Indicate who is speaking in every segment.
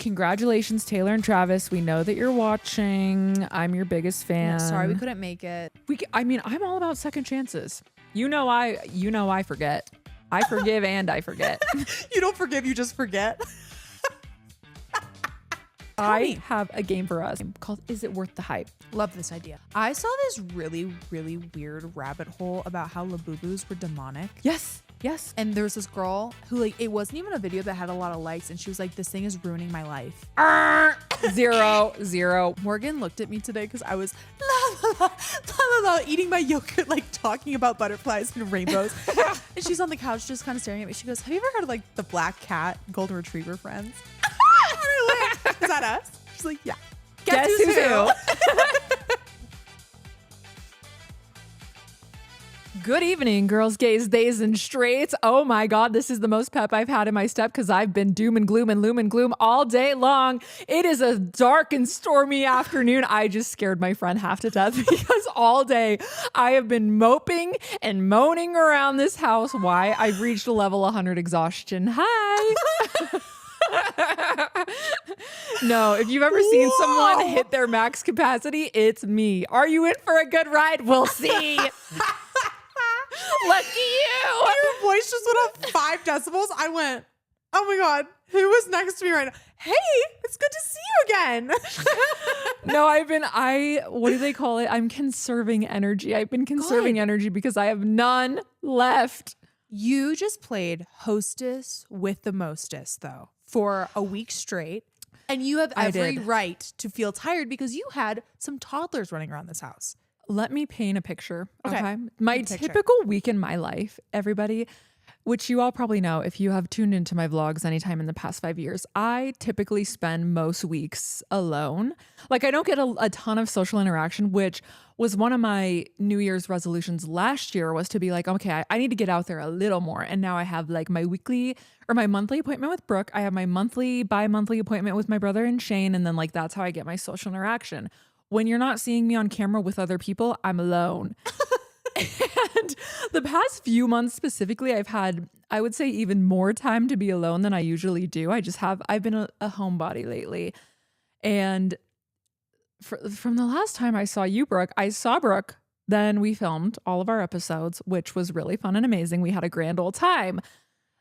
Speaker 1: Congratulations, Taylor and Travis. We know that you're watching. I'm your biggest fan.
Speaker 2: Yeah, sorry, we couldn't make it.
Speaker 1: I'm all about second chances. You know I forget. I forgive and I forget.
Speaker 2: You don't forgive, you just forget.
Speaker 1: I have a game for us called Is It Worth the Hype?
Speaker 2: Love this idea. I saw this really, really weird rabbit hole about how Labubus were demonic.
Speaker 1: Yes.
Speaker 2: And there was this girl who, like, it wasn't even a video that had a lot of likes, and she was like, this thing is ruining my life.
Speaker 1: 0.
Speaker 2: Morgan looked at me today because I was eating my yogurt, like talking about butterflies and rainbows. And she's on the couch just kind of staring at me. She goes, have you ever heard of like the black cat golden retriever friends? And I went, is that us? She's like, yeah.
Speaker 1: Guess who's who? Good evening, girls, gays, days, and straights. Oh my God, this is the most pep I've had in my step because I've been doom and gloom and loom and gloom all day long. It is a dark and stormy afternoon. I just scared my friend half to death because all day I have been moping and moaning around this house. Why? I've reached a level 100 exhaustion. Hi. No, if you've ever seen someone hit their max capacity, it's me. Are you in for a good ride? We'll see. Lucky you.
Speaker 2: Your voice just went up 5 decibels. I went, oh my God, who is next to me right now? Hey, it's good to see you again.
Speaker 1: No, what do they call it? I'm conserving energy. I've been conserving energy because I have none left.
Speaker 2: You just played hostess with the mostest, though, for a week straight. And you have every right to feel tired because you had some toddlers running around this house.
Speaker 1: Let me paint a picture.
Speaker 2: Okay.
Speaker 1: My typical week in my life, everybody, which you all probably know if you have tuned into my vlogs anytime in the past 5 years, I typically spend most weeks alone. Like I don't get a ton of social interaction, which was one of my New Year's resolutions last year was to be like, okay, I need to get out there a little more. And now I have like my weekly or my monthly appointment with Brooke. I have my bi-monthly appointment with my brother and Shane. And then like, that's how I get my social interaction. When you're not seeing me on camera with other people, I'm alone. And the past few months specifically, I've had, I would say, even more time to be alone than I usually do. I've been a homebody lately. And from the last time I saw you, Brooke, then we filmed all of our episodes, which was really fun and amazing. We had a grand old time.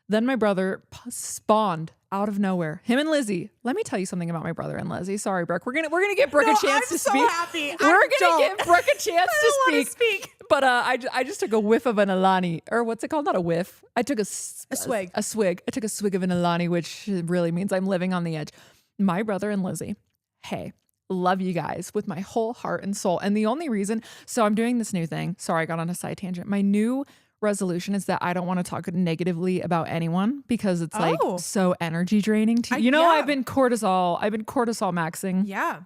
Speaker 1: Then my brother spawned out of nowhere. Him and Lizzie. Let me tell you something about my brother and Lizzie. Sorry, Brooke. We're gonna give Brooke a chance to speak.
Speaker 2: Happy.
Speaker 1: We're gonna give Brooke a chance to speak. But I just took a whiff of an Alani, or what's it called? Not a whiff. I took a swig. A swig. I took a swig of an Alani, which really means I'm living on the edge. My brother and Lizzie. Hey, love you guys with my whole heart and soul. And the only reason, so I'm doing this new thing. Sorry, I got on a side tangent. My new resolution is that I don't want to talk negatively about anyone because it's like so energy draining to you know. I've been cortisol maxing.
Speaker 2: Yeah.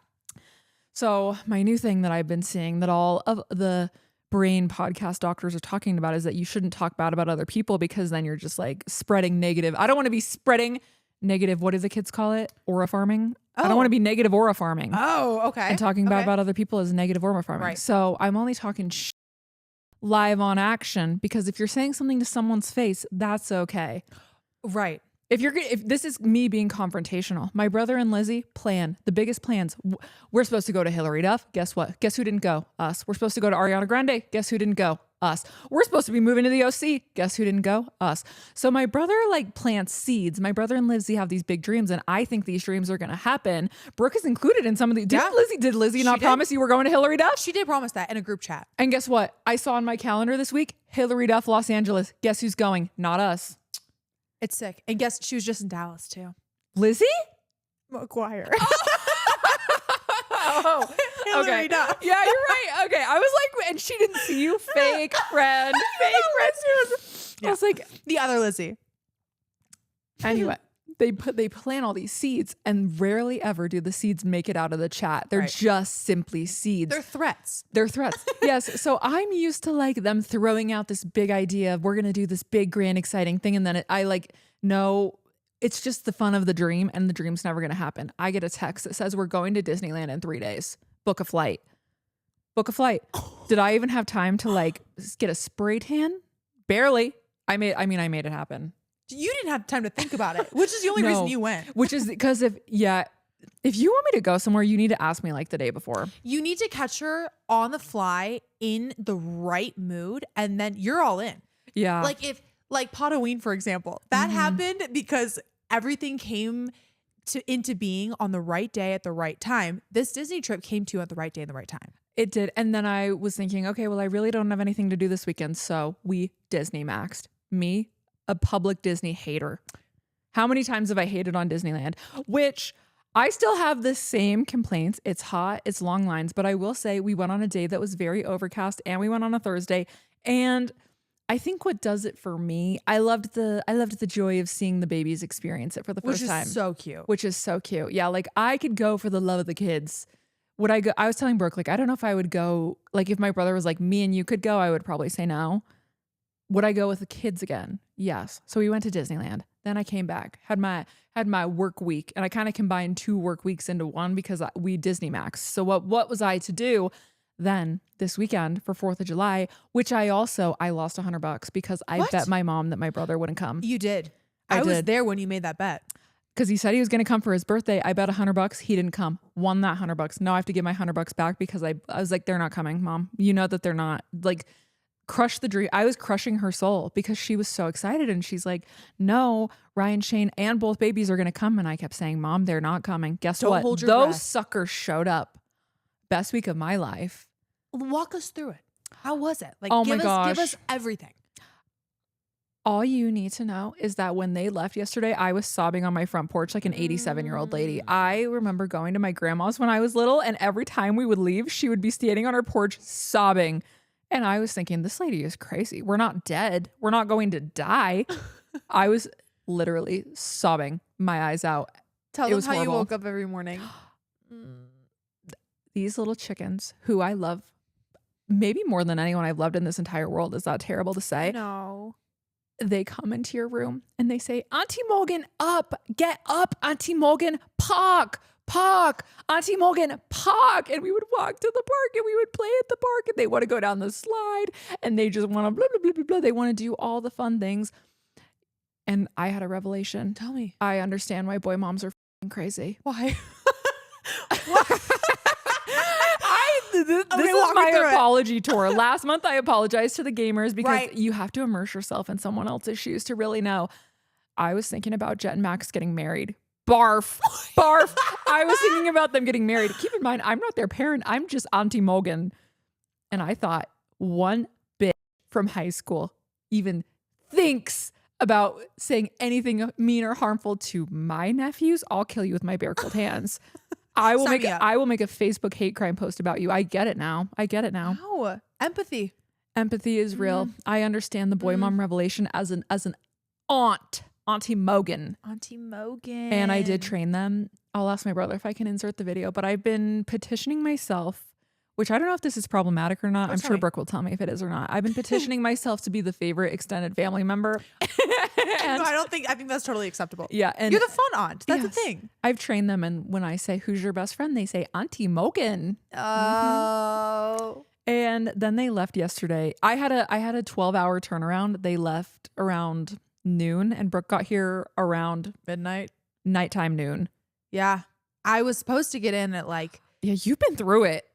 Speaker 1: So my new thing that I've been seeing that all of the brain podcast doctors are talking about is that you shouldn't talk bad about other people because then you're just like spreading negative. I don't want to be spreading negative. What do the kids call it? Aura farming. I don't want to be negative aura farming.
Speaker 2: Oh, okay.
Speaker 1: And talking bad about other people is negative aura farming.
Speaker 2: Right.
Speaker 1: So I'm only talking live on action because if you're saying something to someone's face, that's okay.
Speaker 2: Right.
Speaker 1: If this is me being confrontational, my brother and Lizzie plan the biggest plans. We're supposed to go to Hillary Duff. Guess what? Guess who didn't go? Us. We're supposed to go to Ariana Grande. Guess who didn't go? Us. We're supposed to be moving to the OC. Guess who didn't go? Us. So my brother like plants seeds. My brother and Lizzie have these big dreams, and I think these dreams are going to happen. Brooke is included in some of the. Did Lizzie not promise you were going to Hillary Duff?
Speaker 2: She did promise that in a group chat.
Speaker 1: And guess what? I saw on my calendar this week, Hillary Duff, Los Angeles. Guess who's going? Not us.
Speaker 2: It's sick. And guess she was just in Dallas too.
Speaker 1: Lizzie?
Speaker 2: McGuire.
Speaker 1: Oh, okay.
Speaker 2: Duff.
Speaker 1: Yeah, you're right. Okay. I was like, and she didn't see you. Fake friend. Fake friend.
Speaker 2: Yeah.
Speaker 1: I was like,
Speaker 2: the other Lizzie.
Speaker 1: Anyway, they plant all these seeds and rarely ever do the seeds make it out of the chat. They're just simply seeds.
Speaker 2: They're threats.
Speaker 1: Yes. So I'm used to like them throwing out this big idea of we're going to do this big, grand, exciting thing. And then no, it's just the fun of the dream and the dream's never going to happen. I get a text that says we're going to Disneyland in 3 days. Book a flight. Did I even have time to like get a spray tan? Barely. I made it happen.
Speaker 2: You didn't have time to think about it, which is the only reason you went.
Speaker 1: Which is because if you want me to go somewhere, you need to ask me like the day before.
Speaker 2: You need to catch her on the fly in the right mood, and then you're all in.
Speaker 1: Yeah.
Speaker 2: Like Potaween, for example, that happened because everything came into being on the right day at the right time. This Disney trip came to you at the right day and the right time.
Speaker 1: It did. And then I was thinking, okay, well, I really don't have anything to do this weekend. So we Disney maxed. Me, a public Disney hater. How many times have I hated on Disneyland? Which I still have the same complaints. It's hot, it's long lines, but I will say we went on a day that was very overcast and we went on a Thursday. And I think what does it for me, I loved the joy of seeing the babies experience it for the first time.
Speaker 2: Which is so cute.
Speaker 1: Which is so cute. Yeah, like I could go for the love of the kids. Would I go? I was telling Brooke, like, I don't know if I would go, like if my brother was like, me and you could go, I would probably say no. Would I go with the kids again? Yes. So we went to Disneyland. Then I came back, had my work week, and I kind of combined 2 work weeks into one because we Disney Max. So what was I to do? Then this weekend for 4th of July, which I lost $100 because I bet my mom that my brother wouldn't come.
Speaker 2: You did. I was there when you made that bet.
Speaker 1: Because he said he was going to come for his birthday. I bet $100. He didn't come. Won that $100. Now I have to give my $100 back because I was like, they're not coming, Mom. You know that they're not. Like, crush the dream. I was crushing her soul because she was so excited. And she's like, no, Ryan, Shane, and both babies are going to come. And I kept saying, Mom, they're not coming. Guess
Speaker 2: Don't
Speaker 1: what?
Speaker 2: hold your
Speaker 1: Those
Speaker 2: breath.
Speaker 1: suckers showed up. Best week of my life.
Speaker 2: Walk us through it. How was it? Like,
Speaker 1: Oh
Speaker 2: give
Speaker 1: my gosh.
Speaker 2: Give us everything.
Speaker 1: All you need to know is that when they left yesterday, I was sobbing on my front porch like an 87-year-old lady. I remember going to my grandma's when I was little, and every time we would leave, she would be standing on her porch sobbing. And I was thinking, this lady is crazy. We're not dead. We're not going to die. I was literally sobbing my eyes out.
Speaker 2: Tell
Speaker 1: It
Speaker 2: them
Speaker 1: was
Speaker 2: how you
Speaker 1: horrible.
Speaker 2: woke up every morning.
Speaker 1: These little chickens who I love, maybe more than anyone I've loved in this entire world. Is that terrible to say?
Speaker 2: No.
Speaker 1: They come into your room and they say, Auntie Morgan, up, get up, Auntie Morgan, park, Auntie Morgan, park. And we would walk to the park and we would play at the park and they want to go down the slide and they just want to blah, blah, blah, blah, blah. They want to do all the fun things. And I had a revelation.
Speaker 2: Tell me.
Speaker 1: I understand why boy moms are f***ing crazy.
Speaker 2: Why?
Speaker 1: This is my apology tour. Last month, I apologized to the gamers because you have to immerse yourself in someone else's shoes to really know. I was thinking about Jet and Max getting married. Barf. Barf. I was thinking about them getting married. Keep in mind, I'm not their parent. I'm just Auntie Morgan. And I thought, one bitch from high school even thinks about saying anything mean or harmful to my nephews, I'll kill you with my bare-cold hands. I will make a Facebook hate crime post about you. I get it now.
Speaker 2: No. Empathy.
Speaker 1: Empathy is real. I understand the boy mom revelation as an aunt, Auntie Morgan.
Speaker 2: Auntie Morgan.
Speaker 1: And I did train them. I'll ask my brother if I can insert the video, but I've been petitioning myself, which I don't know if this is problematic or not. I'm sure Brooke will tell me if it is or not. I've been petitioning myself to be the favorite extended family member.
Speaker 2: I think that's totally acceptable.
Speaker 1: Yeah. And
Speaker 2: you're the fun aunt. That's the thing.
Speaker 1: I've trained them. And when I say, who's your best friend? They say, Auntie Morgan.
Speaker 2: Oh.
Speaker 1: And then they left yesterday. I had a 12-hour turnaround. They left around noon and Brooke got here around
Speaker 2: Midnight.
Speaker 1: Nighttime noon.
Speaker 2: Yeah. I was supposed to get in at like.
Speaker 1: Yeah, you've been through it.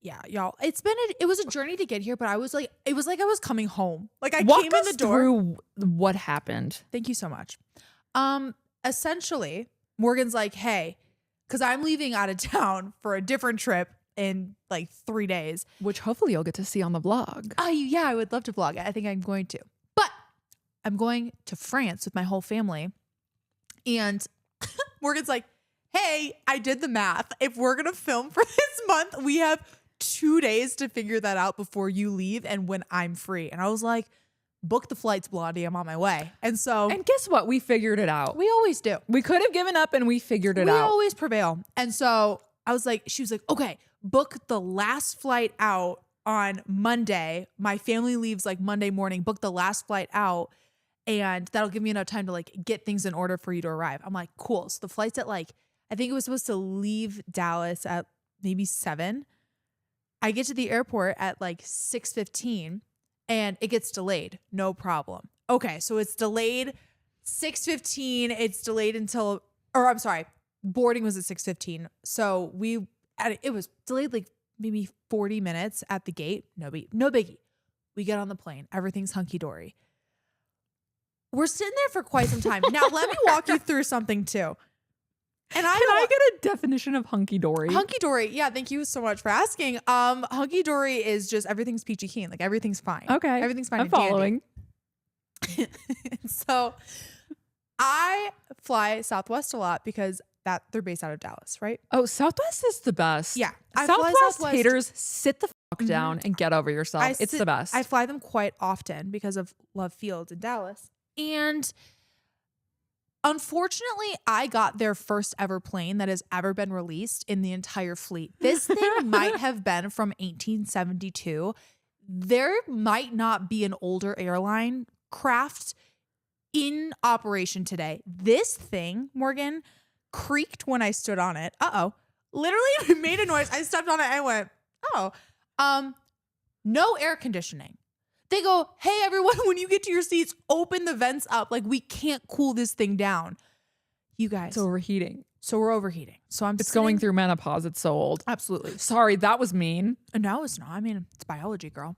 Speaker 2: Yeah, y'all. It was a journey to get here, but it was like I was coming home. Like I
Speaker 1: Walk
Speaker 2: came in the door.
Speaker 1: Through what happened.
Speaker 2: Thank you so much. Essentially, Morgan's like, hey, because I'm leaving out of town for a different trip in like 3 days.
Speaker 1: Which hopefully you'll get to see on the vlog.
Speaker 2: Yeah, I would love to vlog it. I think I'm going to. But I'm going to France with my whole family. And Morgan's like, hey, I did the math. If we're going to film for this month, we have 2 days to figure that out before you leave and when I'm free. And I was like, book the flights, Blondie. I'm on my way. And
Speaker 1: guess what? We figured it out.
Speaker 2: We always do.
Speaker 1: We could have given up and we figured it out.
Speaker 2: We always prevail. And so she was like, okay, book the last flight out on Monday. My family leaves like Monday morning. Book the last flight out. And that'll give me enough time to like get things in order for you to arrive. I'm like, cool. So the flight's at like, I think it was supposed to leave Dallas at maybe 7. I get to the airport at like 6:15 and it gets delayed. No problem. Okay, so it's delayed 6:15. It's delayed until, or I'm sorry, boarding was at 6:15. So it was delayed like maybe 40 minutes at the gate. No biggie. We get on the plane. Everything's hunky dory. We're sitting there for quite some time. Now let me walk you through something too. And
Speaker 1: Can I get a definition of hunky dory?
Speaker 2: Hunky dory. Yeah, thank you so much for asking. Hunky dory is just everything's peachy keen. Like everything's fine.
Speaker 1: Okay.
Speaker 2: Everything's fine.
Speaker 1: I'm following.
Speaker 2: So I fly Southwest a lot because they're based out of Dallas, right?
Speaker 1: Oh, Southwest is the best.
Speaker 2: Yeah. I fly
Speaker 1: Southwest haters, sit the fuck down and get over yourself. It's the best.
Speaker 2: I fly them quite often because of Love Field in Dallas. And unfortunately, I got their first ever plane that has ever been released in the entire fleet. This thing might have been from 1872. There might not be an older airline craft in operation today. This thing, Morgan, creaked when I stood on it. Literally it made a noise. I stepped on it and I went, no air conditioning. They go, hey, everyone, when you get to your seats, open the vents up. Like, we can't cool this thing down. You guys.
Speaker 1: It's overheating.
Speaker 2: So we're overheating. So
Speaker 1: It's going through menopause. It's so old.
Speaker 2: Absolutely.
Speaker 1: Sorry, that was mean.
Speaker 2: No, it's not. I mean, it's biology, girl.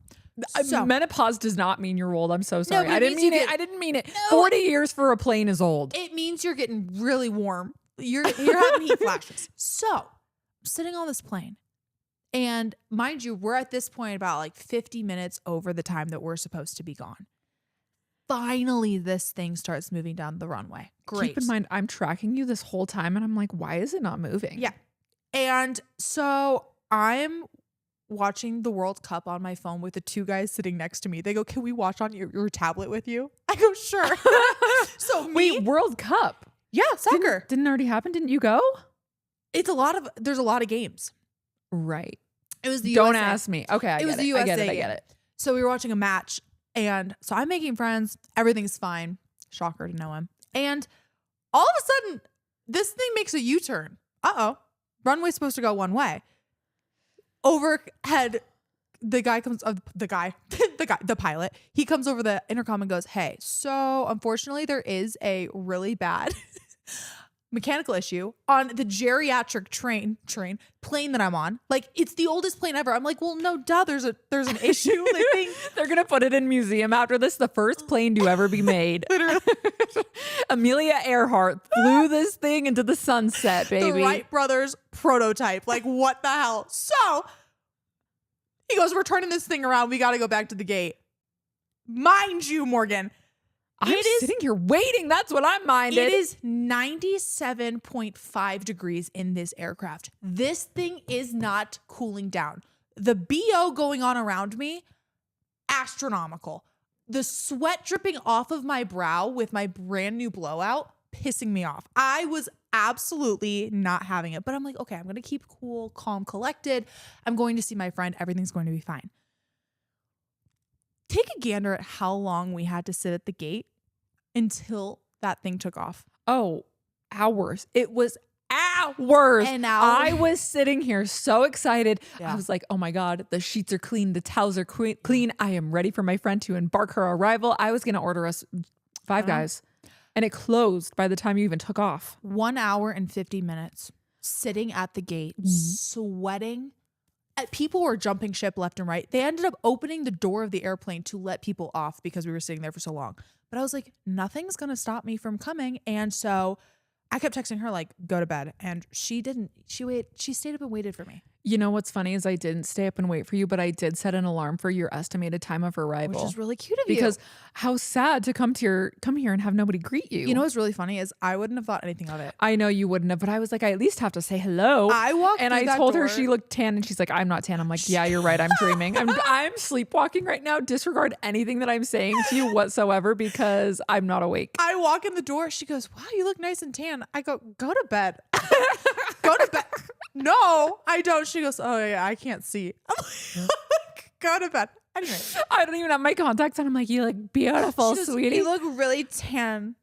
Speaker 1: Menopause does not mean you're old. I'm so sorry.
Speaker 2: but
Speaker 1: I didn't mean it. I didn't mean it. 40 years for a plane is old.
Speaker 2: It means you're getting really warm. You're having heat flashes. So I'm sitting on this plane. And mind you, we're at this point about like 50 minutes over the time that we're supposed to be gone. Finally, this thing starts moving down the runway. Great.
Speaker 1: Keep in mind, I'm tracking you this whole time and I'm like, why is it not moving?
Speaker 2: Yeah. And so I'm watching the World Cup on my phone with the two guys sitting next to me. They go, can we watch on your tablet with you? I go, sure. So
Speaker 1: wait, World Cup?
Speaker 2: Yeah, soccer.
Speaker 1: Didn't already happen? Didn't you go?
Speaker 2: There's a lot of games.
Speaker 1: Right.
Speaker 2: It was the
Speaker 1: Don't
Speaker 2: USA.
Speaker 1: ask me. Okay, I get it. I get it.
Speaker 2: So we were watching a match, and so I'm making friends. Everything's fine. Shocker to no one. And all of a sudden, this thing makes a U-turn. Runway's supposed to go one way. Overhead, the pilot. He comes over the intercom and goes, "Hey, so unfortunately, there is a really bad." Mechanical issue on the geriatric plane that I'm on. Like, it's the oldest plane ever. I'm like, well, no, duh, there's an issue.
Speaker 1: They're gonna put it in museum after this. The first plane to ever be made.
Speaker 2: Literally.
Speaker 1: Amelia Earhart flew this thing into the sunset, baby.
Speaker 2: The Wright brothers prototype. Like, what the hell? So he goes, we're turning this thing around. We got to go back to the gate. Mind you, Morgan,
Speaker 1: I'm sitting here waiting. That's what I'm minded.
Speaker 2: It is 97.5 degrees in this aircraft. This thing is not cooling down. The BO going on around me, astronomical. The sweat dripping off of my brow with my brand new blowout, pissing me off. I was absolutely not having it. But I'm like, okay, I'm going to keep cool, calm, collected. I'm going to see my friend. Everything's going to be fine. Take a gander at how long we had to sit at the gate until that thing took off.
Speaker 1: Oh, hours. It was hours.
Speaker 2: An hour.
Speaker 1: I was sitting here so excited.
Speaker 2: Yeah.
Speaker 1: I was like, oh my God, the sheets are clean. The towels are clean. I am ready for my friend to embark her arrival. I was going to order us Five Guys. And it closed by the time you even took off.
Speaker 2: 1 hour and 50 minutes sitting at the gate, sweating. People were jumping ship left and right. They ended up opening the door of the airplane to let people off because we were sitting there for so long. But I was like, nothing's going to stop me from coming. And so I kept texting her, like, go to bed. And she didn't. She stayed up and waited for me.
Speaker 1: You know what's funny is I didn't stay up and wait for you, but I did set an alarm for your estimated time of arrival.
Speaker 2: Which is really cute of you.
Speaker 1: Because how sad to come here and have nobody greet you.
Speaker 2: You know what's really funny is I wouldn't have thought anything of it.
Speaker 1: I know you wouldn't have, but I was like, I at least have to say hello.
Speaker 2: I walked
Speaker 1: and
Speaker 2: through
Speaker 1: I
Speaker 2: that
Speaker 1: told her
Speaker 2: door.
Speaker 1: she looked tan, and she's like, I'm not tan. I'm like, yeah, you're right. I'm dreaming. I'm sleepwalking right now. Disregard anything that I'm saying to you whatsoever because I'm not awake.
Speaker 2: I walk in the door. She goes, wow, you look nice and tan. I go to bed. Go to bed. No, I don't. She goes, oh yeah, I can't see. I'm like, go to bed. Anyway,
Speaker 1: I don't even have my contacts on. I'm like, you look beautiful,
Speaker 2: she goes,
Speaker 1: sweetie.
Speaker 2: You look really tan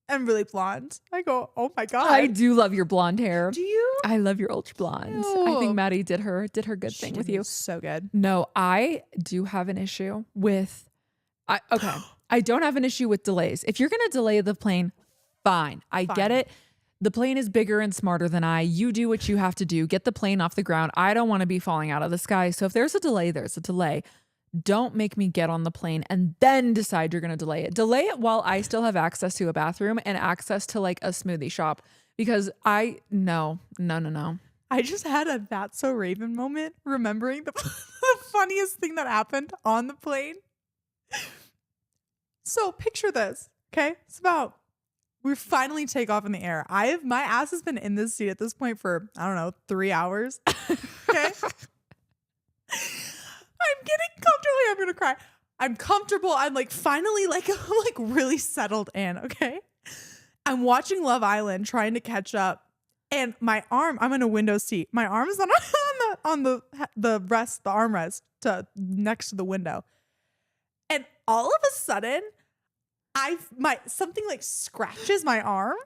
Speaker 2: and really blonde. I go, oh my God.
Speaker 1: I do love your blonde hair.
Speaker 2: Do you?
Speaker 1: I love your ultra blonde.
Speaker 2: Ew.
Speaker 1: I think Maddie did her good thing with you.
Speaker 2: So good.
Speaker 1: No, I do have an issue with, I don't have an issue with delays. If you're going to delay the plane, fine. I get it. The plane is bigger and smarter than I. You do what you have to do. Get the plane off the ground. I don't want to be falling out of the sky. So if there's a delay, there's a delay. Don't make me get on the plane and then decide you're going to delay it. Delay it while I still have access to a bathroom and access to like a smoothie shop, because no.
Speaker 2: I just had a That's So Raven moment remembering the funniest thing that happened on the plane. So picture this, okay? It's about, we finally take off in the air. My ass has been in this seat at this point for, I don't know, 3 hours. Okay? I'm getting comfortable. I'm gonna cry. I'm comfortable. I'm like finally like I'm like really settled in. Okay. I'm watching Love Island, trying to catch up, and my arm. I'm in a window seat. My arm is on the armrest next to the window, and all of a sudden, something like scratches my arm,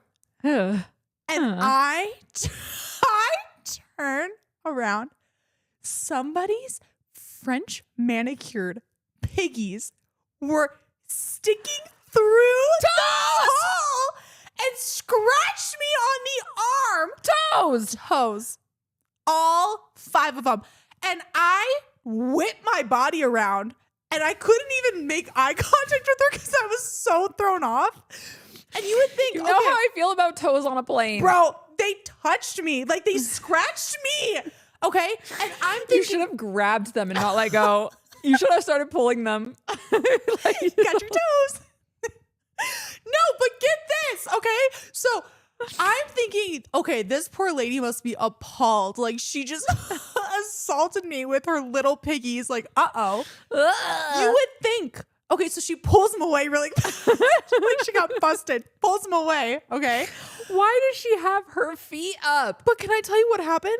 Speaker 2: and I turn around. Somebody's French manicured piggies were sticking through the hole and scratched me on the arm. Toes. All 5 of them. And I whipped my body around and I couldn't even make eye contact with her because I was so thrown off. And you would think,
Speaker 1: you know how I feel about toes on a plane.
Speaker 2: Bro, they touched me. Like they scratched me. Okay. And I'm thinking,
Speaker 1: you should have grabbed them and not let go. You should have started pulling them.
Speaker 2: Got your toes. No, but get this. Okay. So I'm thinking, okay, this poor lady must be appalled. Like she just assaulted me with her little piggies. Like, you would think. Okay, so she pulls them away really like she got busted. Pulls them away. Okay.
Speaker 1: Why does she have her feet up?
Speaker 2: But can I tell you what happened?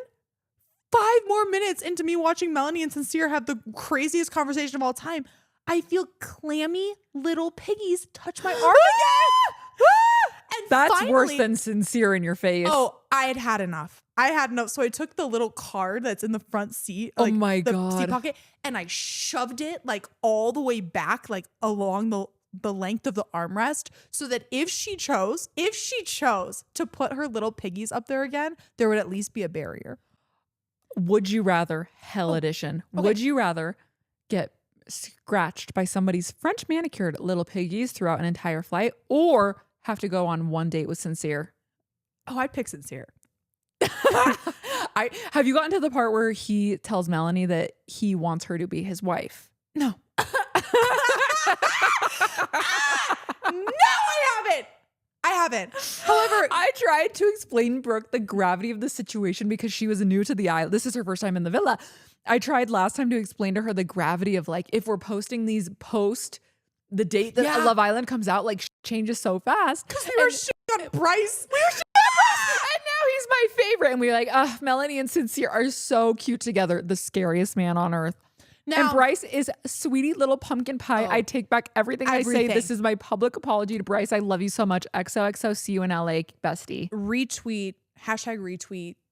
Speaker 2: 5 more minutes into me watching Melanie and Sincere have the craziest conversation of all time, I feel clammy little piggies touch my arm again. And
Speaker 1: that's worse than Sincere in your face.
Speaker 2: Oh, I had enough. So I took the little card that's in the front seat,
Speaker 1: like my God,
Speaker 2: seat pocket, and I shoved it like all the way back, like along the length of the armrest, so that if she chose to put her little piggies up there again, there would at least be a barrier.
Speaker 1: Would you rather, Hell Edition, would you rather get scratched by somebody's French manicured little piggies throughout an entire flight, or have to go on one date with Sincere?
Speaker 2: Oh, I'd pick Sincere.
Speaker 1: Have you gotten to the part where he tells Melanie that he wants her to be his wife?
Speaker 2: No. No, I haven't. However,
Speaker 1: I tried to explain Brooke the gravity of the situation because she was new to the island. This is her first time in the villa. I tried last time to explain to her the gravity of like, if we're posting these post the date that Love Island comes out, like changes so fast.
Speaker 2: Because we were shitting on Bryce.
Speaker 1: And now he's my favorite. And we were like, Melanie and Sincere are so cute together. The scariest man on earth. Now, and Bryce is sweetie little pumpkin pie. I take back everything I say. This is my public apology to Bryce. I love you so much. XOXO, see you in LA, bestie.
Speaker 2: Retweet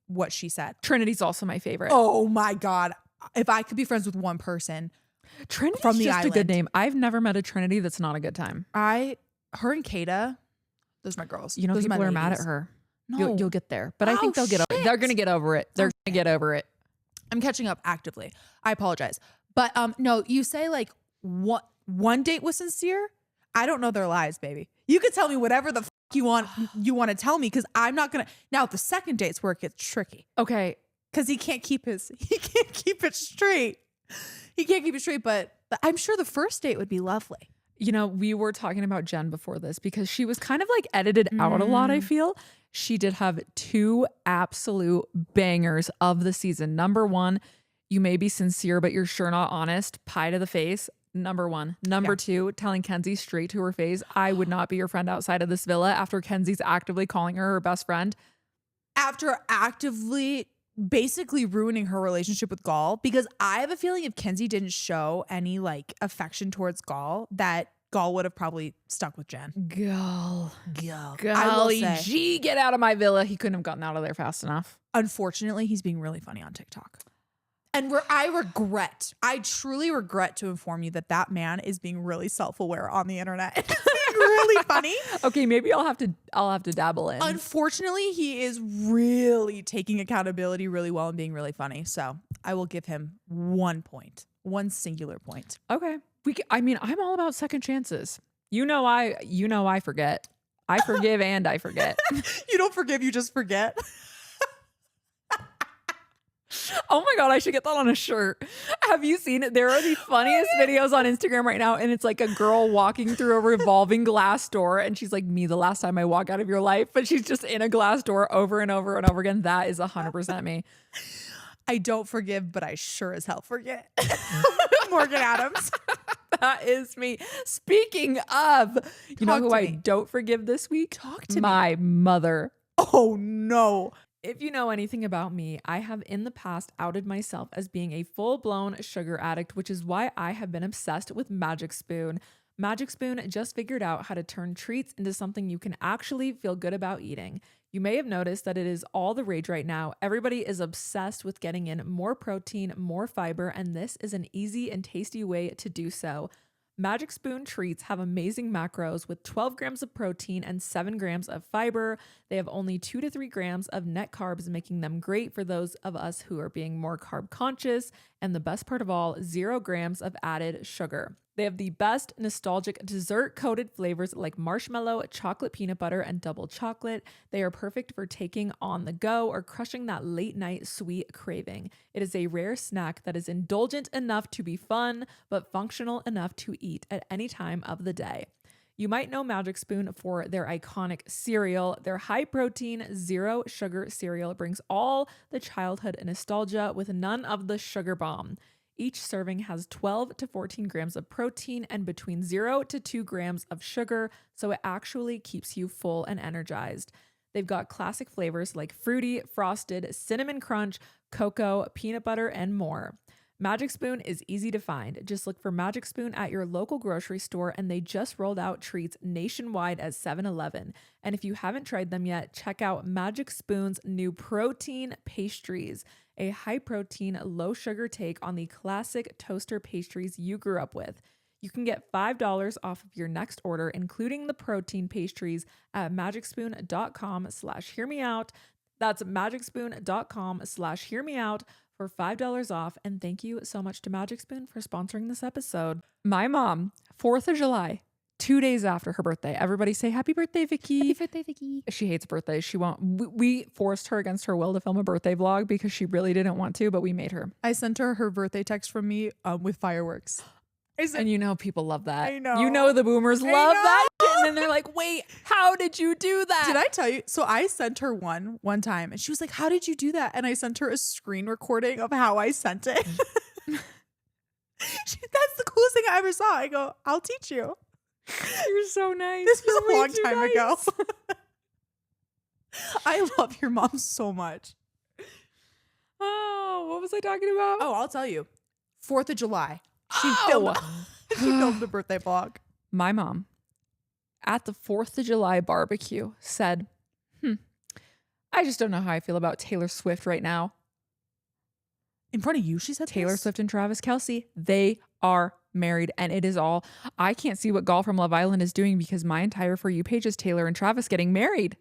Speaker 2: what she said.
Speaker 1: Trinity's also my favorite.
Speaker 2: Oh my God. If I could be friends with one person.
Speaker 1: Trinity's
Speaker 2: from the
Speaker 1: just
Speaker 2: island.
Speaker 1: A good name. I've never met a Trinity that's not a good time.
Speaker 2: Her and Kata, those are my girls.
Speaker 1: You know,
Speaker 2: those
Speaker 1: people are mad at her.
Speaker 2: No.
Speaker 1: You'll get there. But I think they're going to get over it. They're going to get over it.
Speaker 2: I'm catching up actively. I apologize. But no, you say like one date was Sincere. I don't know their lives, baby. You could tell me whatever the you want to tell me, because I'm not gonna. Now the second date's where it gets tricky.
Speaker 1: Okay,
Speaker 2: because he can't keep it straight. He can't keep it straight. But I'm sure the first date would be lovely.
Speaker 1: You know, we were talking about Jen before this because she was kind of like edited out a lot. I feel she did have 2 absolute bangers of the season. Number 1. You may be sincere, but you're sure not honest. Pie to the face. Number 1. Number 2, telling Kenzie straight to her face, I would not be your friend outside of this villa, after Kenzie's actively calling her best friend.
Speaker 2: After actively basically ruining her relationship with Gall. Because I have a feeling if Kenzie didn't show any like affection towards Gall, that Gall would have probably stuck with Jen.
Speaker 1: Gall.
Speaker 2: Golly
Speaker 1: gee, get out of my villa. He couldn't have gotten out of there fast enough.
Speaker 2: Unfortunately, he's being really funny on TikTok. And I truly regret to inform you that man is being really self-aware on the internet. It's being really funny.
Speaker 1: Okay, maybe I'll have to dabble in.
Speaker 2: Unfortunately, he is really taking accountability really well and being really funny. So I will give him 1 point, one singular point.
Speaker 1: Okay. I'm all about second chances. I forget. I forgive and I forget.
Speaker 2: You don't forgive, you just forget.
Speaker 1: Oh my God, I should get that on a shirt. Have you seen it? There are the funniest videos on Instagram right now. And it's like a girl walking through a revolving glass door. And she's like, me, the last time I walk out of your life. But she's just in a glass door over and over and over again. That is 100% me.
Speaker 2: I don't forgive, but I sure as hell forget. Morgan Adams.
Speaker 1: That is me. Speaking of, you know who I don't forgive this week?
Speaker 2: Talk to me.
Speaker 1: My mother.
Speaker 2: Oh no.
Speaker 1: If you know anything about me, I have in the past outed myself as being a full-blown sugar addict, which is why I have been obsessed with Magic Spoon. Magic Spoon just figured out how to turn treats into something you can actually feel good about eating. You may have noticed that it is all the rage right now. Everybody is obsessed with getting in more protein, more fiber, and this is an easy and tasty way to do so. Magic Spoon treats have amazing macros with 12 grams of protein and 7 grams of fiber. They have only 2 to 3 grams of net carbs, making them great for those of us who are being more carb conscious. And the best part of all, 0 grams of added sugar. They have the best nostalgic dessert-coated flavors like marshmallow, chocolate peanut butter, and double chocolate. They are perfect for taking on the go or crushing that late-night sweet craving. It is a rare snack that is indulgent enough to be fun, but functional enough to eat at any time of the day. You might know Magic Spoon for their iconic cereal. Their high-protein, zero-sugar cereal brings all the childhood nostalgia with none of the sugar bomb. Each serving has 12 to 14 grams of protein and between 0 to 2 grams of sugar, so it actually keeps you full and energized. They've got classic flavors like fruity, frosted, cinnamon crunch, cocoa, peanut butter, and more. Magic Spoon is easy to find. Just look for Magic Spoon at your local grocery store, and they just rolled out treats nationwide at 7-Eleven. And if you haven't tried them yet, check out Magic Spoon's new protein pastries, a high-protein, low-sugar take on the classic toaster pastries you grew up with. You can get $5 off of your next order, including the protein pastries, at magicspoon.com/hearmeout. That's magicspoon.com/hearmeout for $5 off. And thank you so much to Magic Spoon for sponsoring this episode. My mom, 4th of July, 2 days after her birthday. Everybody say happy birthday, Vicky.
Speaker 2: Happy birthday, Vicky.
Speaker 1: She hates birthdays. She won't. We forced her against her will to film a birthday vlog because she really didn't want to, but we made her.
Speaker 2: I sent her birthday text from me with fireworks.
Speaker 1: And you know people love that.
Speaker 2: I know.
Speaker 1: You know the boomers love that shit. And then they're like, wait, how did you do that?
Speaker 2: Did I tell you? So I sent her one time and she was like, how did you do that? And I sent her a screen recording of how I sent it. That's the coolest thing I ever saw. I go, I'll teach you.
Speaker 1: You're so nice.
Speaker 2: This was a long time ago. I love your mom so much.
Speaker 1: Oh, what was I talking about?
Speaker 2: Oh, I'll tell you. 4th of July. She filmed the birthday vlog.
Speaker 1: My mom, at the 4th of July barbecue, said, I just don't know how I feel about Taylor Swift right now.
Speaker 2: In front of you, she said
Speaker 1: Taylor Swift and Travis Kelce, they are married, and it is all. I can't see what Gall from Love Island is doing because my entire For You page is Taylor and Travis getting married.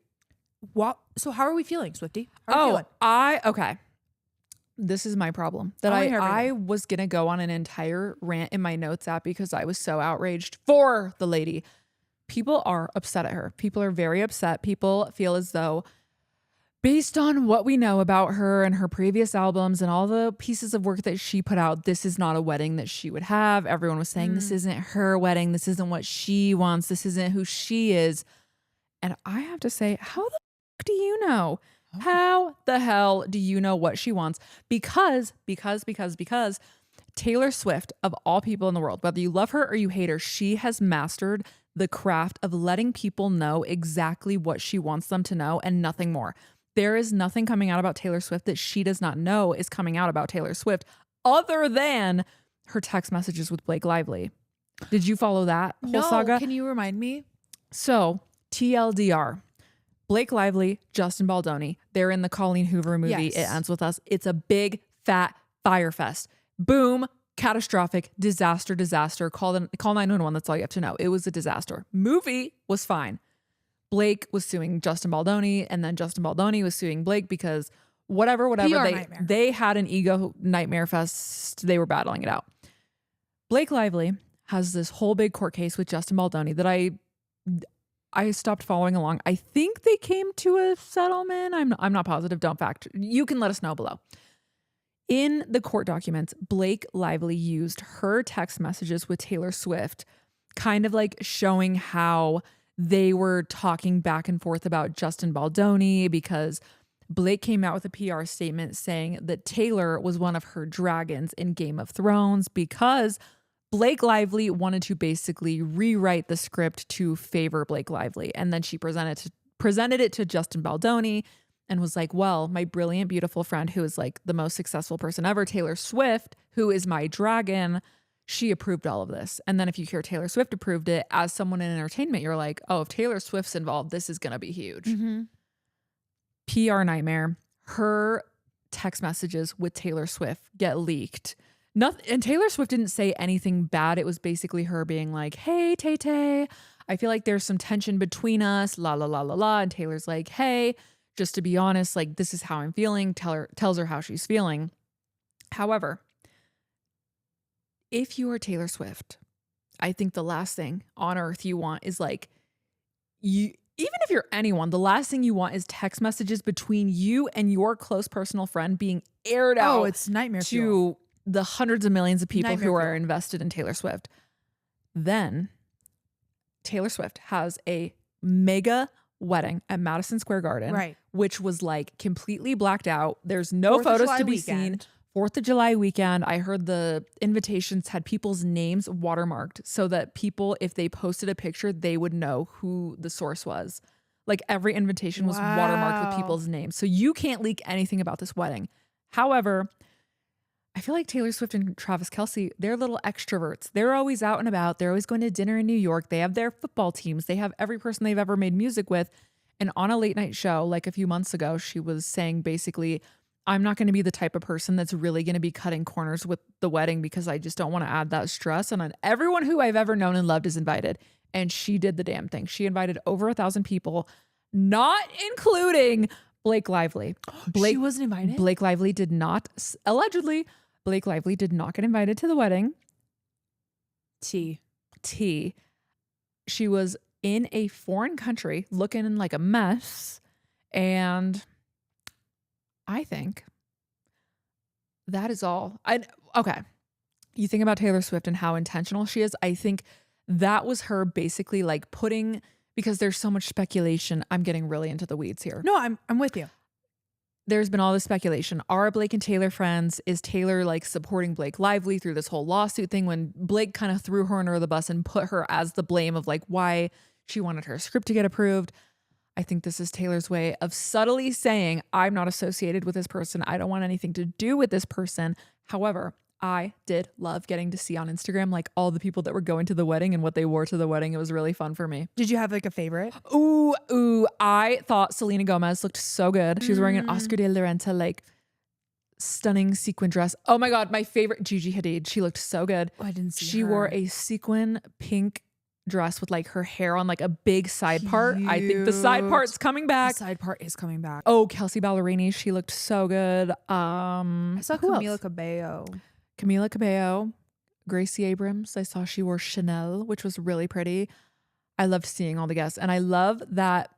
Speaker 2: What? So how are we feeling, Swiftie? How are we feeling?
Speaker 1: Okay. This is my problem. That I was going to go on an entire rant in my notes app because I was so outraged for the lady. People are upset at her. People are very upset. People feel as though, based on what we know about her and her previous albums and all the pieces of work that she put out, this is not a wedding that she would have. Everyone was saying this isn't her wedding. This isn't what she wants. This isn't who she is. And I have to say, how the fuck do you know? How the hell do you know what she wants? Because Taylor Swift, of all people in the world, whether you love her or you hate her, she has mastered the craft of letting people know exactly what she wants them to know and nothing more. There is nothing coming out about Taylor Swift that she does not know is coming out about Taylor Swift other than her text messages with Blake Lively. Did you follow that whole saga?
Speaker 2: Can you remind me?
Speaker 1: So, TLDR. Blake Lively, Justin Baldoni, they're in the Colleen Hoover movie.
Speaker 2: Yes.
Speaker 1: It Ends With Us. It's a big, fat Firefest. Boom. Catastrophic. Disaster. Call 911. That's all you have to know. It was a disaster. Movie was fine. Blake was suing Justin Baldoni, and then Justin Baldoni was suing Blake because whatever,
Speaker 2: PR nightmare.
Speaker 1: they had an ego nightmare fest. They were battling it out. Blake Lively has this whole big court case with Justin Baldoni that I stopped following along. I think they came to a settlement. I'm not positive. Don't fact. You can let us know below. In the court documents, Blake Lively used her text messages with Taylor Swift, kind of like showing how they were talking back and forth about Justin Baldoni, because Blake came out with a PR statement saying that Taylor was one of her dragons in Game of Thrones because Blake Lively wanted to basically rewrite the script to favor Blake Lively. And then she presented it to Justin Baldoni and was like, well, my brilliant, beautiful friend who is like the most successful person ever, Taylor Swift, who is my dragon, she approved all of this. And then if you hear Taylor Swift approved it, as someone in entertainment, you're like, oh, if Taylor Swift's involved, this is going to be huge.
Speaker 2: Mm-hmm.
Speaker 1: PR nightmare. Her text messages with Taylor Swift get leaked. Nothing, and Taylor Swift didn't say anything bad. It was basically her being like, hey, Tay, I feel like there's some tension between us, la, la, la, la, la. And Taylor's like, hey, just to be honest, like, this is how I'm feeling. Tells her how she's feeling. However, if you are Taylor Swift, I think the last thing on earth you want is like, even if you're anyone, the last thing you want is text messages between you and your close personal friend being aired out.
Speaker 2: Oh, it's nightmare
Speaker 1: to
Speaker 2: fuel.
Speaker 1: The hundreds of millions of people
Speaker 2: Nightmare
Speaker 1: who are
Speaker 2: fuel.
Speaker 1: invested in Taylor Swift. Then Taylor Swift has a mega wedding at Madison Square Garden,
Speaker 2: Right.
Speaker 1: which was like completely blacked out. There's no
Speaker 2: 4th of
Speaker 1: photos
Speaker 2: July
Speaker 1: to be
Speaker 2: weekend.
Speaker 1: seen. 4th of July weekend. I heard the invitations had people's names watermarked so that people, if they posted a picture, they would know who the source was. Like every invitation was watermarked with people's names. So you can't leak anything about this wedding. However, I feel like Taylor Swift and Travis Kelce, they're little extroverts. They're always out and about. They're always going to dinner in New York. They have their football teams. They have every person they've ever made music with. And on a late night show, like a few months ago, she was saying basically, I'm not going to be the type of person that's really going to be cutting corners with the wedding because I just don't want to add that stress. And everyone who I've ever known and loved is invited. And she did the damn thing. She invited over 1,000 people, not including Blake Lively.
Speaker 2: She wasn't invited?
Speaker 1: Blake Lively did not, allegedly, Blake Lively did not get invited to the wedding. T. She was in a foreign country looking like a mess. And I think that is all. Okay. You think about Taylor Swift and how intentional she is. I think that was her basically like putting, because there's so much speculation. I'm getting really into the weeds here.
Speaker 2: No, I'm with you.
Speaker 1: There's been all this speculation. Are Blake and Taylor friends? Is Taylor like supporting Blake Lively through this whole lawsuit thing when Blake kind of threw her under the bus and put her as the blame of like why she wanted her script to get approved? I think this is Taylor's way of subtly saying, I'm not associated with this person. I don't want anything to do with this person. However, I did love getting to see on Instagram like all the people that were going to the wedding and what they wore to the wedding. It was really fun for me.
Speaker 2: Did you have like a favorite?
Speaker 1: Ooh, I thought Selena Gomez looked so good. She was wearing an Oscar de la Renta like stunning sequin dress. Oh my God, my favorite, Gigi Hadid. She looked so good.
Speaker 2: Oh, I didn't see
Speaker 1: She
Speaker 2: her.
Speaker 1: wore a sequin pink dress with like her hair on like a big side part. I think the side part's coming back.
Speaker 2: The side part is coming back.
Speaker 1: Oh, Kelsey Ballerini, she looked so good.
Speaker 2: I saw
Speaker 1: who
Speaker 2: Camila
Speaker 1: else?
Speaker 2: Cabello.
Speaker 1: Camila Cabello, Gracie Abrams. I saw she wore Chanel, which was really pretty. I loved seeing all the guests. And I love that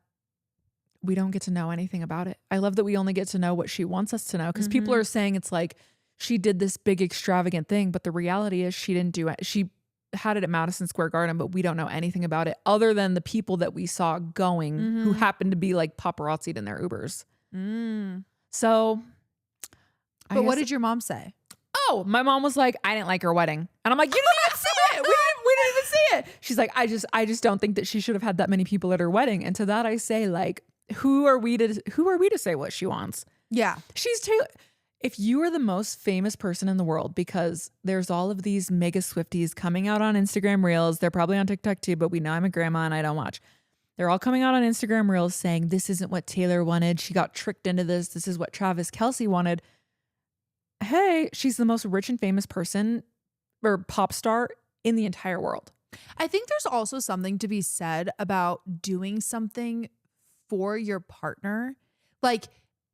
Speaker 1: we don't get to know anything about it. I love that we only get to know what she wants us to know. Because people are saying it's like she did this big extravagant thing. But the reality is she didn't do it. She had it at Madison Square Garden, but we don't know anything about it other than the people that we saw going who happened to be like paparazzi'd in their Ubers. So.
Speaker 2: But what did your mom say?
Speaker 1: Oh, my mom was like, I didn't like her wedding. And I'm like, you didn't even see it. We didn't even see it. She's like, I just don't think that she should have had that many people at her wedding. And to that I say, like, who are we to say what she wants?
Speaker 2: Yeah.
Speaker 1: She's Taylor. If you are the most famous person in the world, because there's all of these mega Swifties coming out on Instagram Reels. They're probably on TikTok too, but we know I'm a grandma and I don't watch. They're all coming out on Instagram Reels saying, this isn't what Taylor wanted. She got tricked into this. This is what Travis Kelce wanted. hey, she's the most rich and famous person or pop star in the entire world.
Speaker 2: I think there's also something to be said about doing something for your partner. Like,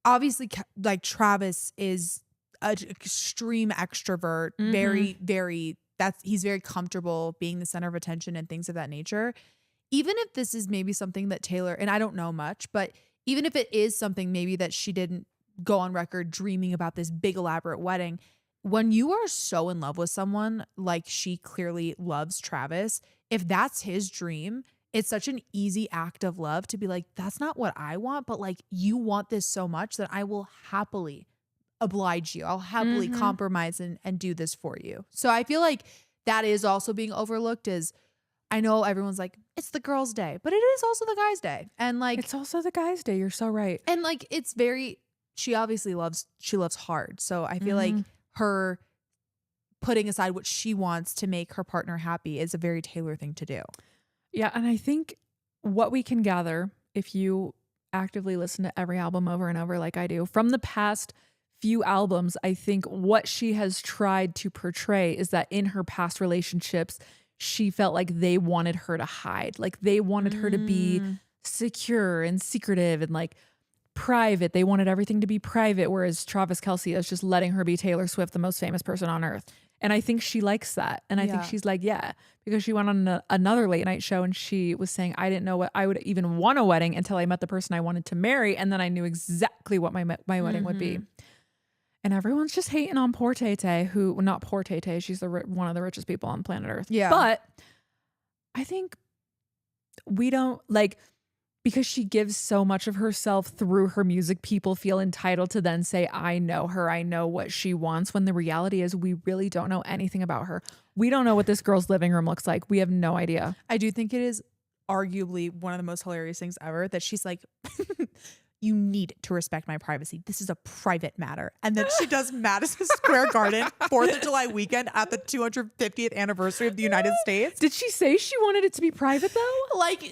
Speaker 2: obviously, like Travis is an extreme extrovert, very, he's very comfortable being the center of attention and things of that nature. Even if this is maybe something that Taylor, and I don't know much, but even if it is something maybe that she didn't go on record dreaming about this big elaborate wedding, when you are so in love with someone like she clearly loves Travis, if that's his dream, it's such an easy act of love to be like, that's not what I want, but like you want this so much that I will happily oblige you. I'll happily compromise and do this for you. So I feel like that is also being overlooked. Is I know everyone's like, it's the girl's day, but it is also the guy's day. And like,
Speaker 1: it's also the guy's day. You're so right.
Speaker 2: And like, it's very, she obviously loves hard. So I feel like her putting aside what she wants to make her partner happy is a very Taylor thing to do.
Speaker 1: Yeah. And I think what we can gather, if you actively listen to every album over and over like I do, from the past few albums, I think what she has tried to portray is that in her past relationships, she felt like they wanted her to hide. Like they wanted her to be secure and secretive and like private. They wanted everything to be private, whereas Travis Kelce is just letting her be Taylor Swift, the most famous person on earth. And I think she likes that. And I think she's like, yeah, because she went on another late night show and she was saying, I didn't know what I would even want a wedding until I met the person I wanted to marry. And then I knew exactly what my wedding would be. And everyone's just hating on poor Tay Tay, who, not poor Tay Tay, she's one of the richest people on planet Earth.
Speaker 2: Yeah.
Speaker 1: But I think we don't, like, because she gives so much of herself through her music, people feel entitled to then say, I know her, I know what she wants, when the reality is we really don't know anything about her. We don't know what this girl's living room looks like. We have no idea.
Speaker 2: I do think it is arguably one of the most hilarious things ever that she's like, you need to respect my privacy. This is a private matter. And then she does Madison Square Garden, 4th of July weekend at the 250th anniversary of the United States.
Speaker 1: Did she say she wanted it to be private though?
Speaker 2: Like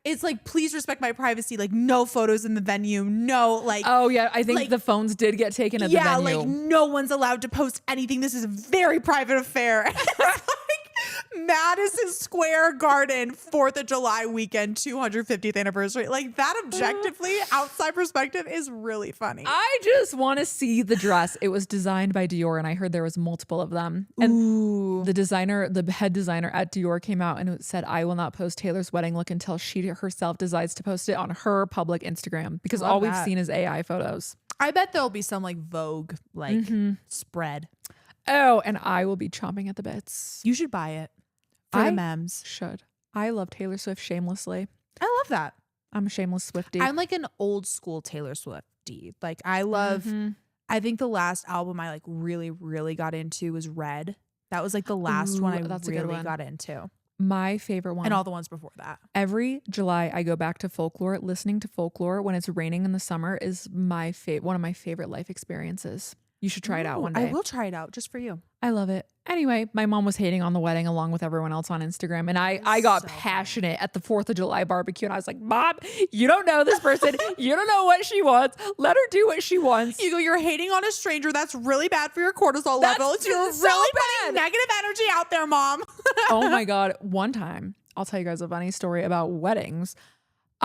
Speaker 2: it's like, please respect my privacy. Like no photos in the venue. No, like.
Speaker 1: Oh yeah. I think like, the phones did get taken at the venue.
Speaker 2: Yeah, like no one's allowed to post anything. This is a very private affair. Madison Square Garden, 4th of July weekend, 250th anniversary. Like that objectively, outside perspective is really funny.
Speaker 1: I just want to see the dress. It was designed by Dior and I heard there was multiple of them. And the head designer at Dior came out and it said, I will not post Taylor's wedding look until she herself decides to post it on her public Instagram, because all we've seen is AI photos.
Speaker 2: I bet there'll be some like Vogue spread.
Speaker 1: Oh, and I will be chomping at the bits.
Speaker 2: You should buy it. For the memes.
Speaker 1: Should. I love Taylor Swift shamelessly.
Speaker 2: I love that.
Speaker 1: I'm a shameless Swiftie.
Speaker 2: I'm like an old school Taylor Swiftie. Like I love, I think the last album I like really, really got into was Red. That was like the last one I really got into.
Speaker 1: My favorite one.
Speaker 2: And all the ones before that.
Speaker 1: Every July I go back to Folklore. Listening to Folklore when it's raining in the summer is one of my favorite life experiences. You should try it out one day.
Speaker 2: I will try it out just for you.
Speaker 1: I love it. Anyway, my mom was hating on the wedding along with everyone else on Instagram. And I got passionate at the 4th of July barbecue. And I was like, Mom, you don't know this person. You don't know what she wants. Let her do what she wants.
Speaker 2: You go, you're hating on a stranger. That's really bad for your cortisol levels. You're really putting negative energy out there, Mom.
Speaker 1: Oh my God. One time, I'll tell you guys a funny story about weddings.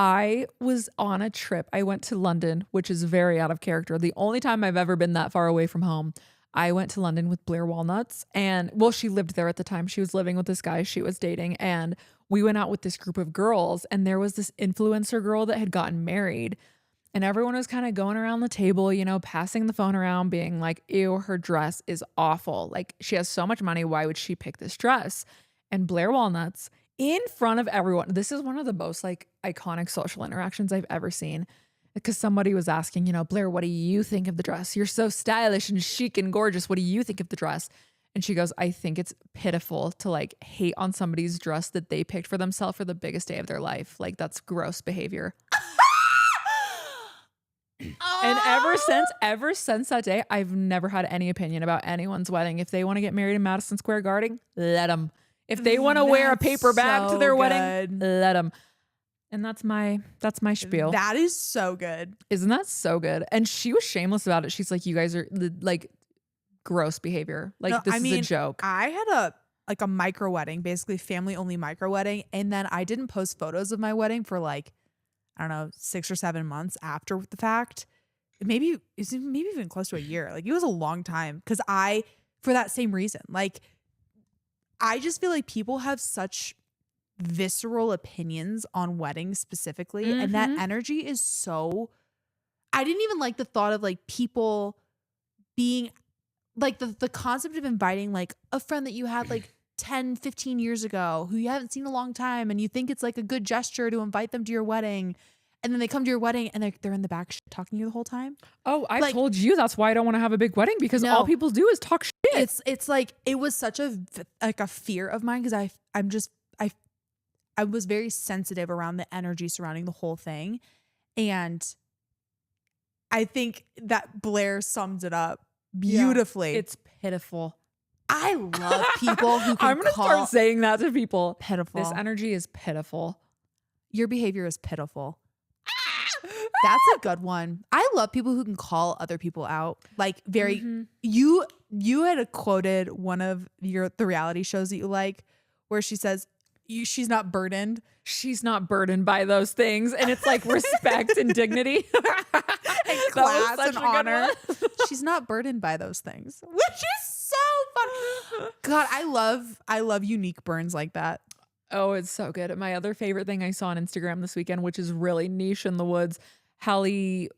Speaker 1: I was on a trip. I went to London, which is very out of character. The only time I've ever been that far away from home. I went to London with Blair Walnuts and, well, she lived there at the time. She was living with this guy she was dating. And we went out with this group of girls and there was this influencer girl that had gotten married. And everyone was kind of going around the table, you know, passing the phone around, being like, ew, her dress is awful. Like, she has so much money. Why would she pick this dress? And Blair Walnuts, in front of everyone, this is one of the most like iconic social interactions I've ever seen, because somebody was asking, you know, Blair, what do you think of the dress? You're so stylish and chic and gorgeous. What do you think of the dress? And she goes, I think it's pitiful to like hate on somebody's dress that they picked for themselves for the biggest day of their life. Like, that's gross behavior. And ever since that day, I've never had any opinion about anyone's wedding. If they want to get married in Madison Square Garden, let them. If they want to wear a paper bag to their wedding, let them. And that's my spiel.
Speaker 2: That is so good.
Speaker 1: Isn't that so good? And she was shameless about it. She's like, you guys are like gross behavior. Like
Speaker 2: No,
Speaker 1: this
Speaker 2: I
Speaker 1: is
Speaker 2: mean,
Speaker 1: a joke.
Speaker 2: I had a micro wedding, basically family only micro wedding. And then I didn't post photos of my wedding for like, I don't know, 6 or 7 months after the fact. Maybe even close to a year. Like it was a long time. Cause for that same reason, like I just feel like people have such visceral opinions on weddings specifically. And that energy is so, I didn't even like the thought of like people being like the concept of inviting like a friend that you had like 10, 15 years ago who you haven't seen in a long time. And you think it's like a good gesture to invite them to your wedding. And then they come to your wedding and they're in the back talking to you the whole time.
Speaker 1: Oh, I told you that's why I don't want to have a big wedding because all people do is talk shit.
Speaker 2: It's like, it was such a fear of mine because I was very sensitive around the energy surrounding the whole thing. And I think that Blair sums it up beautifully.
Speaker 1: It's pitiful.
Speaker 2: I love people who can
Speaker 1: I'm going to start saying that to people.
Speaker 2: Pitiful.
Speaker 1: This energy is pitiful.
Speaker 2: Your behavior is pitiful. That's a good one. I love people who can call other people out. Like very, you had quoted one of the reality shows that you like where she says, she's not burdened.
Speaker 1: She's not burdened by those things. And it's like respect and dignity.
Speaker 2: And class and honor. She's not burdened by those things, which is so fun. God, I love unique burns like that.
Speaker 1: Oh, it's so good. My other favorite thing I saw on Instagram this weekend, which is really niche in the woods, Hallie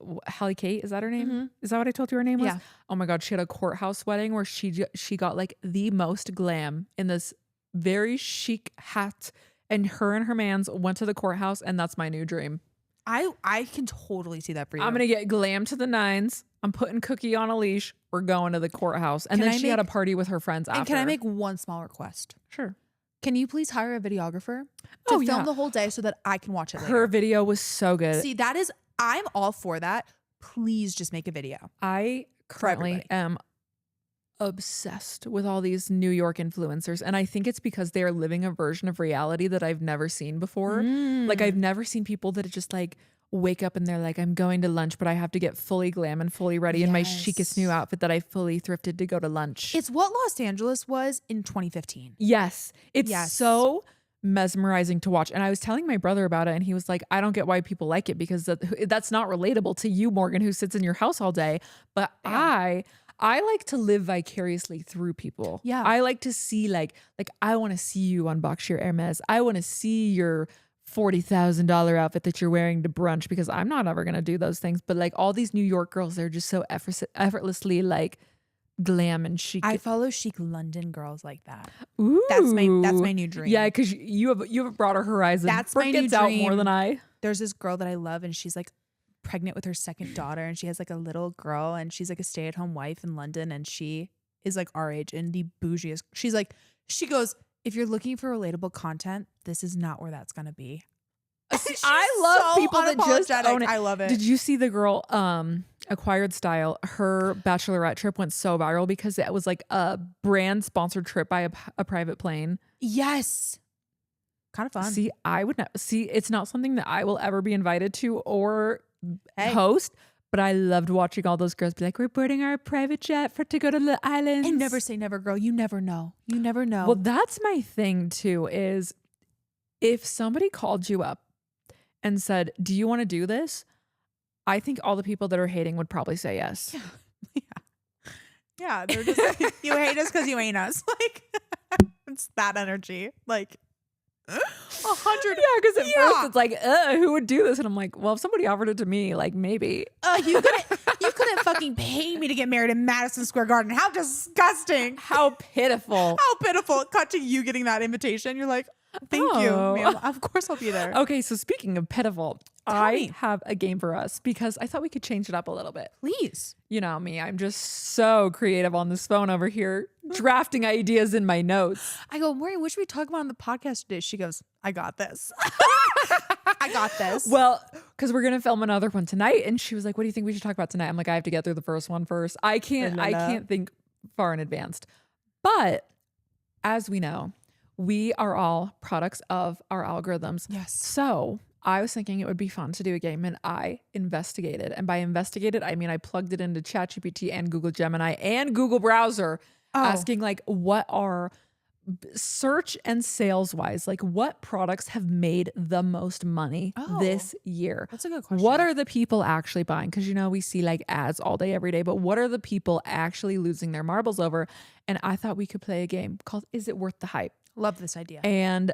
Speaker 1: Kate, is that her name? Is that what I told you her name was?
Speaker 2: Yeah.
Speaker 1: Oh my God, she had a courthouse wedding where she got like the most glam in this very chic hat, and her mans went to the courthouse, and that's my new dream.
Speaker 2: I can totally see that for you.
Speaker 1: I'm gonna get glam to the nines. I'm putting Cookie on a leash. We're going to the courthouse, and then she had a party with her friends after.
Speaker 2: And can I make one small request?
Speaker 1: Sure.
Speaker 2: Can you please hire a videographer to film the whole day so that I can watch it later?
Speaker 1: Her video was so good.
Speaker 2: See, I'm all for that. Please just make a video.
Speaker 1: I currently am obsessed with all these New York influencers. And I think it's because they are living a version of reality that I've never seen before. Like I've never seen people that just like wake up and they're like, I'm going to lunch, but I have to get fully glam and fully ready in my chicest new outfit that I fully thrifted to go to lunch.
Speaker 2: It's what Los Angeles was in 2015.
Speaker 1: Yes. It's so mesmerizing to watch. And I was telling my brother about it, and he was like, I don't get why people like it, because that's not relatable to you, Morgan, who sits in your house all day. But I like to live vicariously through people.
Speaker 2: Yeah.
Speaker 1: I like to see like I want to see you unbox your Hermes. I want to see your $40,000 outfit that you're wearing to brunch, because I'm not ever going to do those things. But like all these New York girls, they're just so effortlessly like glam and chic.
Speaker 2: I follow chic London girls like that.
Speaker 1: Ooh.
Speaker 2: That's my new dream.
Speaker 1: Yeah, because you have a broader horizon.
Speaker 2: That's
Speaker 1: Brooke
Speaker 2: my new
Speaker 1: gets out
Speaker 2: dream.
Speaker 1: more than I.
Speaker 2: There's this girl that I love, and she's like pregnant with her second daughter, and she has like a little girl, and she's like a stay-at-home wife in London, and she is like our age and the bougiest. She goes, if you're looking for relatable content, this is not where that's gonna be.
Speaker 1: I love
Speaker 2: so
Speaker 1: people that just own it.
Speaker 2: I love it.
Speaker 1: Did you see the girl Acquired Style? Her bachelorette trip went so viral because it was like a brand sponsored trip by a private plane.
Speaker 2: Yes. Kind of fun.
Speaker 1: See, I would not see. It's not something that I will ever be invited to or host. But I loved watching all those girls be like, we're boarding our private jet to go to the islands.
Speaker 2: And never say never, girl. You never know. You never know.
Speaker 1: Well, that's my thing too, is if somebody called you up and said, do you want to do this? I think all the people that are hating would probably say yes.
Speaker 2: Yeah. They're just like, you hate us because you ain't us. Like, it's that energy. Like, 100.
Speaker 1: Yeah, because at first it's like, who would do this? And I'm like, well, if somebody offered it to me, like maybe.
Speaker 2: You couldn't fucking pay me to get married in Madison Square Garden. How disgusting.
Speaker 1: How pitiful.
Speaker 2: How pitiful. Cut to you getting that invitation. You're like, thank you, ma'am. Of course I'll be there.
Speaker 1: Okay, so speaking of pitiful, I have a game for us because I thought we could change it up a little bit.
Speaker 2: Please.
Speaker 1: You know me, I'm just so creative on this phone over here, drafting ideas in my notes.
Speaker 2: I go, Maureen, what should we talk about on the podcast today? She goes, I got this. I got this.
Speaker 1: Well, because we're gonna film another one tonight, and she was like, what do you think we should talk about tonight? I'm like, I have to get through the first one first. I can't think far in advance. But as we know, we are all products of our algorithms.
Speaker 2: Yes.
Speaker 1: So I was thinking it would be fun to do a game, and I investigated. And by investigated, I mean I plugged it into ChatGPT and Google Gemini and Google Browser, asking like, what are search and sales wise, like what products have made the most money this year?
Speaker 2: That's a good question.
Speaker 1: What are the people actually buying? Because, you know, we see like ads all day, every day, but what are the people actually losing their marbles over? And I thought we could play a game called Is It Worth the Hype?
Speaker 2: Love this idea.
Speaker 1: And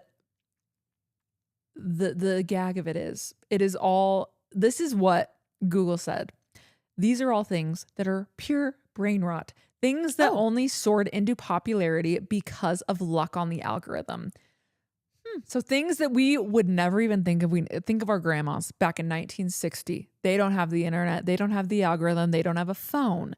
Speaker 1: the gag of it is all, this is what Google said. These are all things that are pure brain rot. Things that only soared into popularity because of luck on the algorithm. So things that we would never even think of. We think of our grandmas back in 1960. They don't have the internet. They don't have the algorithm. They don't have a phone.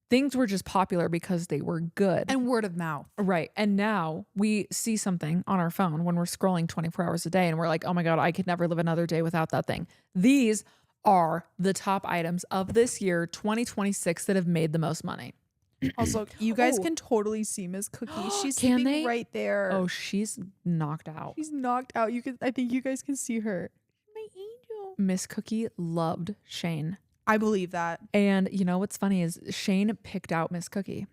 Speaker 1: Things were just popular because they were good.
Speaker 2: And word of mouth.
Speaker 1: Right. And now we see something on our phone when we're scrolling 24 hours a day and we're like, oh my God, I could never live another day without that thing. These are the top items of this year, 2026, that have made the most money.
Speaker 2: Also, you guys can totally see Miss Cookie. She's
Speaker 1: Can
Speaker 2: sleeping
Speaker 1: they?
Speaker 2: right there.
Speaker 1: Oh, she's knocked out.
Speaker 2: She's knocked out. I think you guys can see her. My angel.
Speaker 1: Miss Cookie loved Shane.
Speaker 2: I believe that.
Speaker 1: And you know what's funny is Shane picked out Miss Cookie.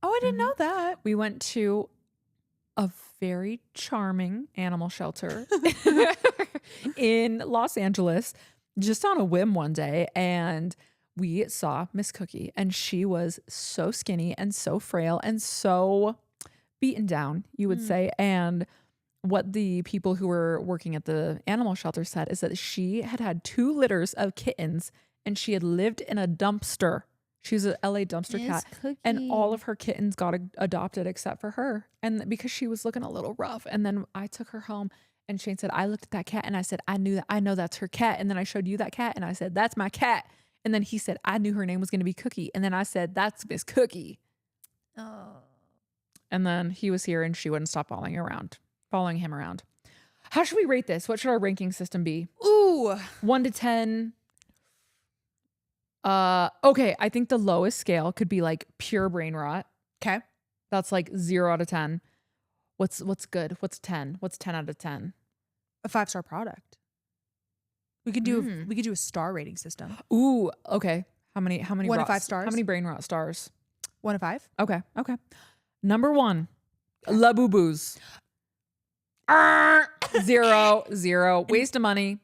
Speaker 2: Oh, I didn't know that.
Speaker 1: We went to a very charming animal shelter in Los Angeles just on a whim one day, and we saw Miss Cookie, and she was so skinny and so frail and so beaten down, you would say. And what the people who were working at the animal shelter said is that she had had 2 litters of kittens and she had lived in a dumpster. She's a LA dumpster cat.
Speaker 2: Cookie.
Speaker 1: And all of her kittens got adopted except for her. And because she was looking a little rough. And then I took her home and Shane said, I looked at that cat and I said, I know that's her cat. And then I showed you that cat and I said, that's my cat. And then he said, I knew her name was going to be Cookie. And then I said, that's Miss Cookie.
Speaker 2: Oh.
Speaker 1: And then he was here and she wouldn't stop following him around. How should we rate this? What should our ranking system be?
Speaker 2: Ooh.
Speaker 1: 1 to 10. Okay. I think the lowest scale could be like pure brain rot.
Speaker 2: Okay.
Speaker 1: That's like 0 out of 10. What's good? What's 10? What's 10 out of 10?
Speaker 2: A 5-star product. We could do a star rating system.
Speaker 1: Ooh, okay. How many
Speaker 2: 1 to 5 stars?
Speaker 1: How many brain rot stars?
Speaker 2: 1 to 5.
Speaker 1: Okay. Number 1, La Boo Boos. 0. Waste of money.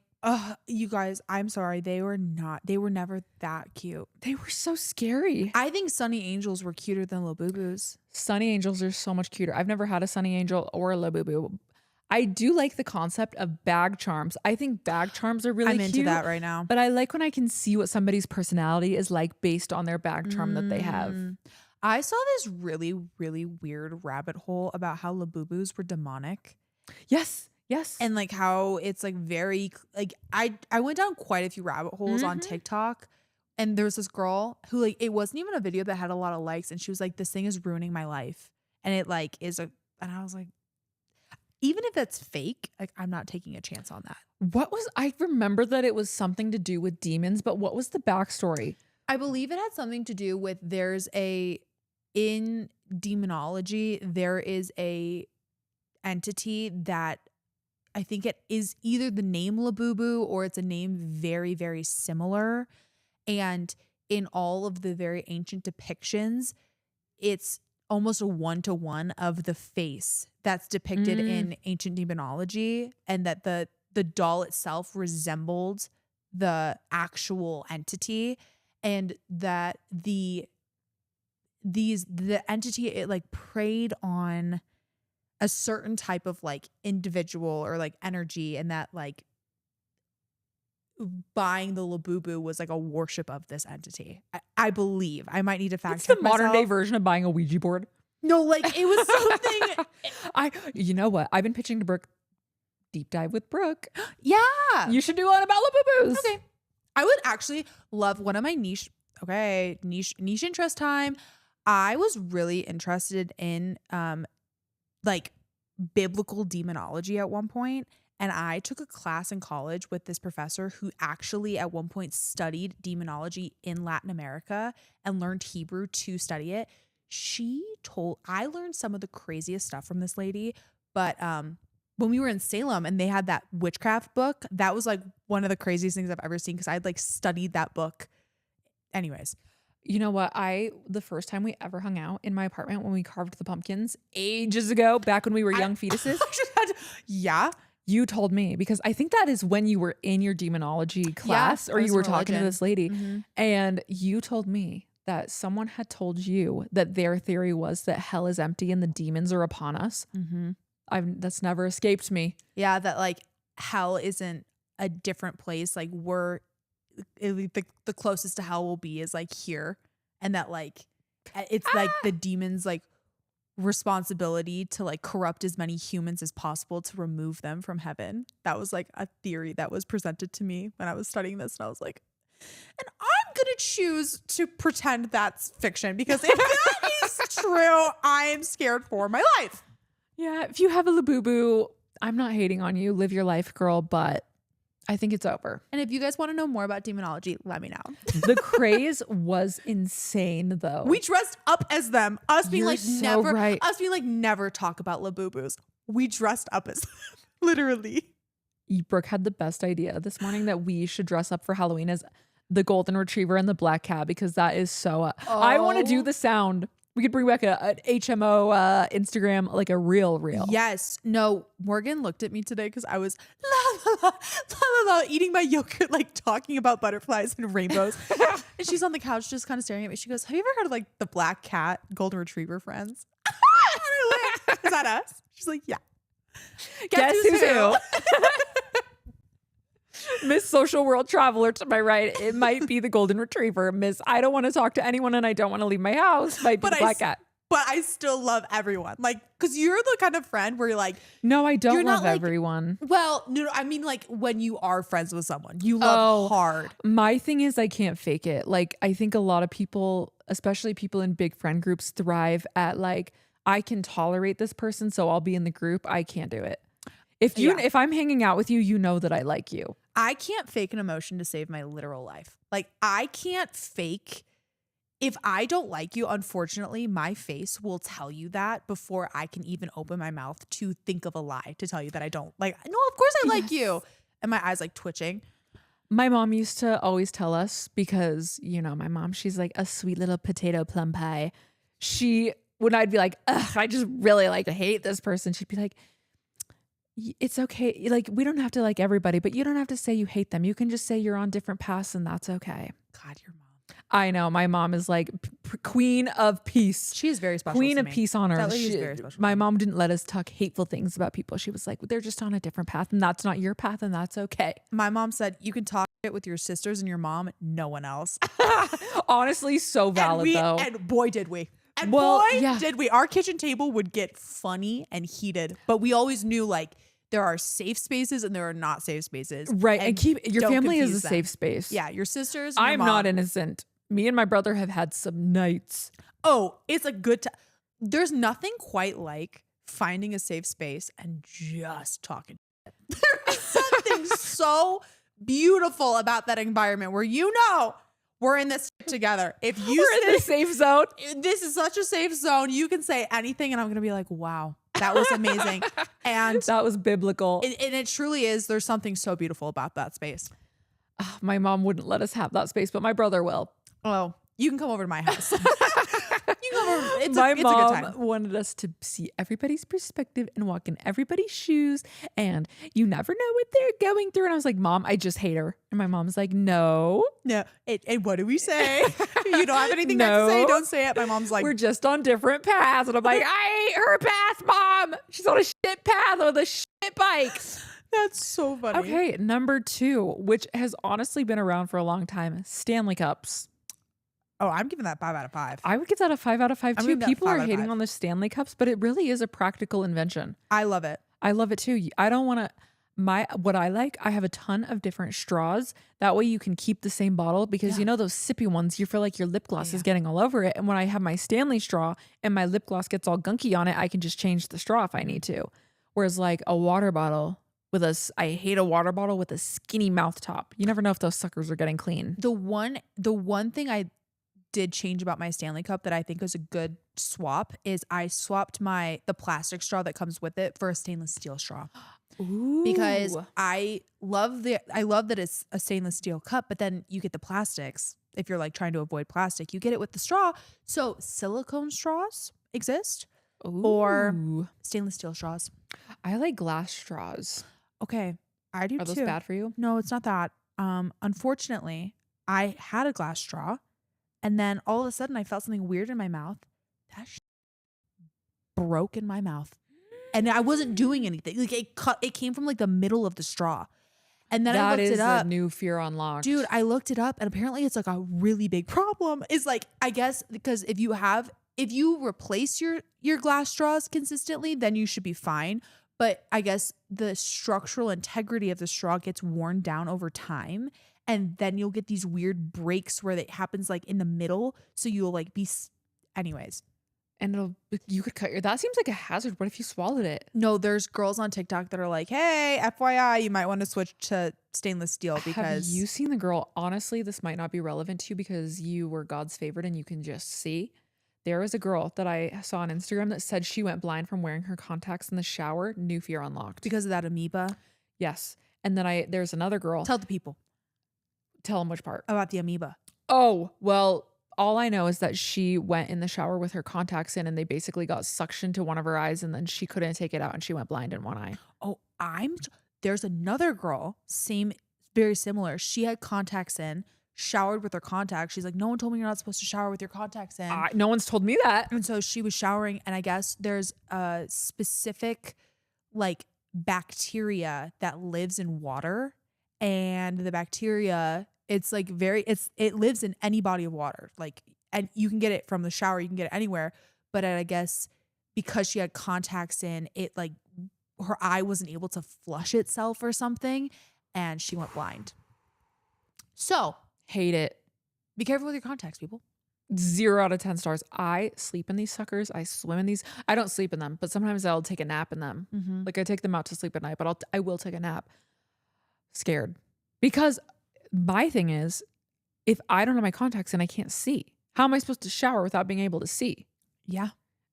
Speaker 2: You guys, I'm sorry. They were never that cute.
Speaker 1: They were so scary.
Speaker 2: I think Sunny Angels were cuter than Labubus.
Speaker 1: Sunny Angels are so much cuter. I've never had a Sunny Angel or a La Boo Boo. I do like the concept of bag charms. I think bag charms are really cute.
Speaker 2: I'm into that right now.
Speaker 1: But I like when I can see what somebody's personality is like based on their bag charm that they have.
Speaker 2: I saw this really, really weird rabbit hole about how Labubus were demonic.
Speaker 1: Yes.
Speaker 2: And like how it's like very like I went down quite a few rabbit holes on TikTok, and there was this girl who like it wasn't even a video that had a lot of likes, and she was like, this thing is ruining my life. And it like and I was like, even if that's fake, like I'm not taking a chance on that.
Speaker 1: I remember that it was something to do with demons, but what was the backstory?
Speaker 2: I believe it had something to do with in demonology, there is a entity that I think it is either the name Labubu or it's a name very, very similar. And in all of the very ancient depictions, it's almost a 1-to-1 of the face that's depicted in ancient demonology, and that the doll itself resembled the actual entity, and that the entity, it like preyed on a certain type of like individual or like energy, and that like buying the Labubu was like a worship of this entity. I believe. I might need to fact check
Speaker 1: It's the modern day version of buying a Ouija board.
Speaker 2: No, like it was something.
Speaker 1: You know what? I've been pitching to Brooke. Deep dive with Brooke.
Speaker 2: Yeah.
Speaker 1: You should do one about Labubus.
Speaker 2: Okay. I would actually love one of my niche interest time. I was really interested in like biblical demonology at one point, and I took a class in college with this professor who actually at one point studied demonology in Latin America and learned Hebrew to study it. I learned some of the craziest stuff from this lady, but when we were in Salem and they had that witchcraft book, that was like one of the craziest things I've ever seen because I'd like studied that book. Anyways.
Speaker 1: You know what? The first time we ever hung out in my apartment when we carved the pumpkins ages ago, back when we were young fetuses.
Speaker 2: Yeah.
Speaker 1: You told me, because I think that is when you were in your demonology class, or you were talking to this lady, and you told me that someone had told you that their theory was that hell is empty and the demons are upon us. That's never escaped me.
Speaker 2: Yeah, that like hell isn't a different place. Like the closest to hell will be is like here, and that like it's like the demons like responsibility to like corrupt as many humans as possible to remove them from heaven. That was like a theory that was presented to me when I was studying this, and I was like, and I'm gonna choose to pretend that's fiction, because if that is true, I am scared for my life.
Speaker 1: Yeah, if you have a labubu, I'm not hating on you. Live your life, girl, but I think it's over.
Speaker 2: And if you guys want to know more about demonology, let me know.
Speaker 1: The craze was insane, though.
Speaker 2: We dressed up as them. Us being
Speaker 1: You're
Speaker 2: like
Speaker 1: so
Speaker 2: never,
Speaker 1: right.
Speaker 2: us being like never talk about labubus. We dressed up as them, literally.
Speaker 1: Brooke had the best idea this morning that we should dress up for Halloween as the golden retriever and the black cat, because that is so. I want to do the sound. We could bring back an HMO Instagram, like a real.
Speaker 2: Yes. No, Morgan looked at me today because I was eating my yogurt, like talking about butterflies and rainbows. And she's on the couch just kind of staring at me. She goes, have you ever heard of like the black cat golden retriever friends? Is that us? She's like, yeah.
Speaker 1: Guess who's who? Miss Social World Traveler to my right. It might be the golden retriever. Miss I don't want to talk to anyone and I don't want to leave my house might be the black cat.
Speaker 2: But I still love everyone. Like, because you're the kind of friend where you're like,
Speaker 1: no, I don't love
Speaker 2: like,
Speaker 1: everyone.
Speaker 2: Well, no, I mean like when you are friends with someone, you love hard.
Speaker 1: My thing is I can't fake it. Like, I think a lot of people, especially people in big friend groups, thrive at like, I can tolerate this person, so I'll be in the group. I can't do it. If I'm hanging out with you, you know that I like you.
Speaker 2: I can't fake an emotion to save my literal life. Like, I can't fake. If I don't like you, unfortunately, my face will tell you that before I can even open my mouth to think of a lie to tell you that I don't like. No, of course I like you. And my eyes like twitching.
Speaker 1: My mom used to always tell us, because, you know, my mom, she's like a sweet little potato plum pie. When I'd be like, ugh, I just really like hate this person, she'd be like, it's okay. Like, we don't have to like everybody, but you don't have to say you hate them. You can just say you're on different paths and that's okay.
Speaker 2: God, your mom.
Speaker 1: I know. My mom is like queen of peace.
Speaker 2: She is very special.
Speaker 1: Queen of peace on her.
Speaker 2: That lady is very special.
Speaker 1: My mom didn't let us talk hateful things about people. She was like, they're just on a different path and that's not your path and that's okay.
Speaker 2: My mom said, you can talk it with your sisters and your mom, no one else.
Speaker 1: Honestly, so valid though.
Speaker 2: And boy, did we. And did we. Our kitchen table would get funny and heated, but we always knew like there are safe spaces and there are not safe spaces.
Speaker 1: Right. And keep your family is a safe space.
Speaker 2: Yeah. Your sisters. And
Speaker 1: I'm not innocent. Me and my brother have had some nights.
Speaker 2: Oh, it's a good time. There's nothing quite like finding a safe space and just talking. There is something so beautiful about that environment where you know we're in this together. If you
Speaker 1: we're in the safe zone.
Speaker 2: This is such a safe zone. You can say anything and I'm going to be like, wow, that was amazing. And
Speaker 1: that was biblical.
Speaker 2: And it truly is. There's something so beautiful about that space.
Speaker 1: My mom wouldn't let us have that space, but my brother will.
Speaker 2: Oh, you can come over to my house. You can come over. It's
Speaker 1: my
Speaker 2: a good
Speaker 1: mom
Speaker 2: time.
Speaker 1: wanted us to see everybody's perspective and walk in everybody's shoes. And you never know what they're going through. And I was like, Mom, I just hate her. And my mom's like, no.
Speaker 2: No. And what do we say? You don't have anything nice to say. Don't say it. My mom's like,
Speaker 1: we're just on different paths. And I'm like, I hate her path, Mom. She's on a shit path with a shit bike.
Speaker 2: That's so funny.
Speaker 1: Okay, number 2, which has honestly been around for a long time, Stanley Cups.
Speaker 2: Oh, I'm giving that 5 out of 5.
Speaker 1: I would give that a 5 out of 5 too. People are hating
Speaker 2: 5.
Speaker 1: on the Stanley Cups, but it really is a practical invention.
Speaker 2: I love it.
Speaker 1: I love it too. I don't want to, what I like, I have a ton of different straws. That way you can keep the same bottle, because you know those sippy ones, you feel like your lip gloss is getting all over it. And when I have my Stanley straw and my lip gloss gets all gunky on it, I can just change the straw if I need to. Whereas like a water bottle, I hate a water bottle with a skinny mouth top. You never know if those suckers are getting clean.
Speaker 2: The one thing I did change about my Stanley Cup that I think was a good swap is I swapped the plastic straw that comes with it for a stainless steel straw.
Speaker 1: Ooh.
Speaker 2: Because I love that it's a stainless steel cup, but then you get the plastics. If you're like trying to avoid plastic, you get it with the straw. So silicone straws exist or
Speaker 1: Ooh.
Speaker 2: stainless steel straws.
Speaker 1: I like glass straws.
Speaker 2: Okay, I do
Speaker 1: Are those
Speaker 2: too.
Speaker 1: bad for you?
Speaker 2: No, it's not that. Unfortunately, I had a glass straw, and then all of a sudden I felt something weird in my mouth. That broke in my mouth, and I wasn't doing anything. Like it came from like the middle of the straw, and then I
Speaker 1: That
Speaker 2: looked
Speaker 1: is
Speaker 2: it up.
Speaker 1: a new fear unlocked.
Speaker 2: Dude, I looked it up, and apparently it's like a really big problem. It's like, I guess because if you replace your glass straws consistently, then you should be fine. But I guess the structural integrity of the straw gets worn down over time. And then you'll get these weird breaks where it happens like in the middle. So you'll like anyways.
Speaker 1: And you could cut that seems like a hazard. What if you swallowed it?
Speaker 2: No, there's girls on TikTok that are like, hey, FYI, you might want to switch to stainless steel because.
Speaker 1: Have you seen the girl? Honestly, this might not be relevant to you because you were God's favorite and you can just see. There was a girl that I saw on Instagram that said she went blind from wearing her contacts in the shower. New fear unlocked.
Speaker 2: Because of that amoeba?
Speaker 1: Yes. And then there's another girl.
Speaker 2: Tell the people.
Speaker 1: Tell them which part.
Speaker 2: About the amoeba.
Speaker 1: Oh, well, all I know is that she went in the shower with her contacts in and they basically got suction to one of her eyes and then she couldn't take it out and she went blind in one eye.
Speaker 2: Oh, there's another girl, very similar. She had contacts in, showered with her contacts. She's like, no one told me you're not supposed to shower with your contacts in.
Speaker 1: No one's told me that.
Speaker 2: And so she was showering, and I guess there's a specific like bacteria that lives in water, and the bacteria, it's like it lives in any body of water. Like, and you can get it from the shower, you can get it anywhere. But I guess because she had contacts in, it like her eye wasn't able to flush itself or something, and she went blind. So
Speaker 1: Hate it.
Speaker 2: be careful with your contacts, people.
Speaker 1: 0 out of 10 stars. I sleep in these suckers. I swim in these. I don't sleep in them, but sometimes I'll take a nap in them.
Speaker 2: Mm-hmm.
Speaker 1: Like I take them out to sleep at night, but I will take a nap. Scared. Because my thing is, if I don't have my contacts in, I can't see. How am I supposed to shower without being able to see?
Speaker 2: Yeah.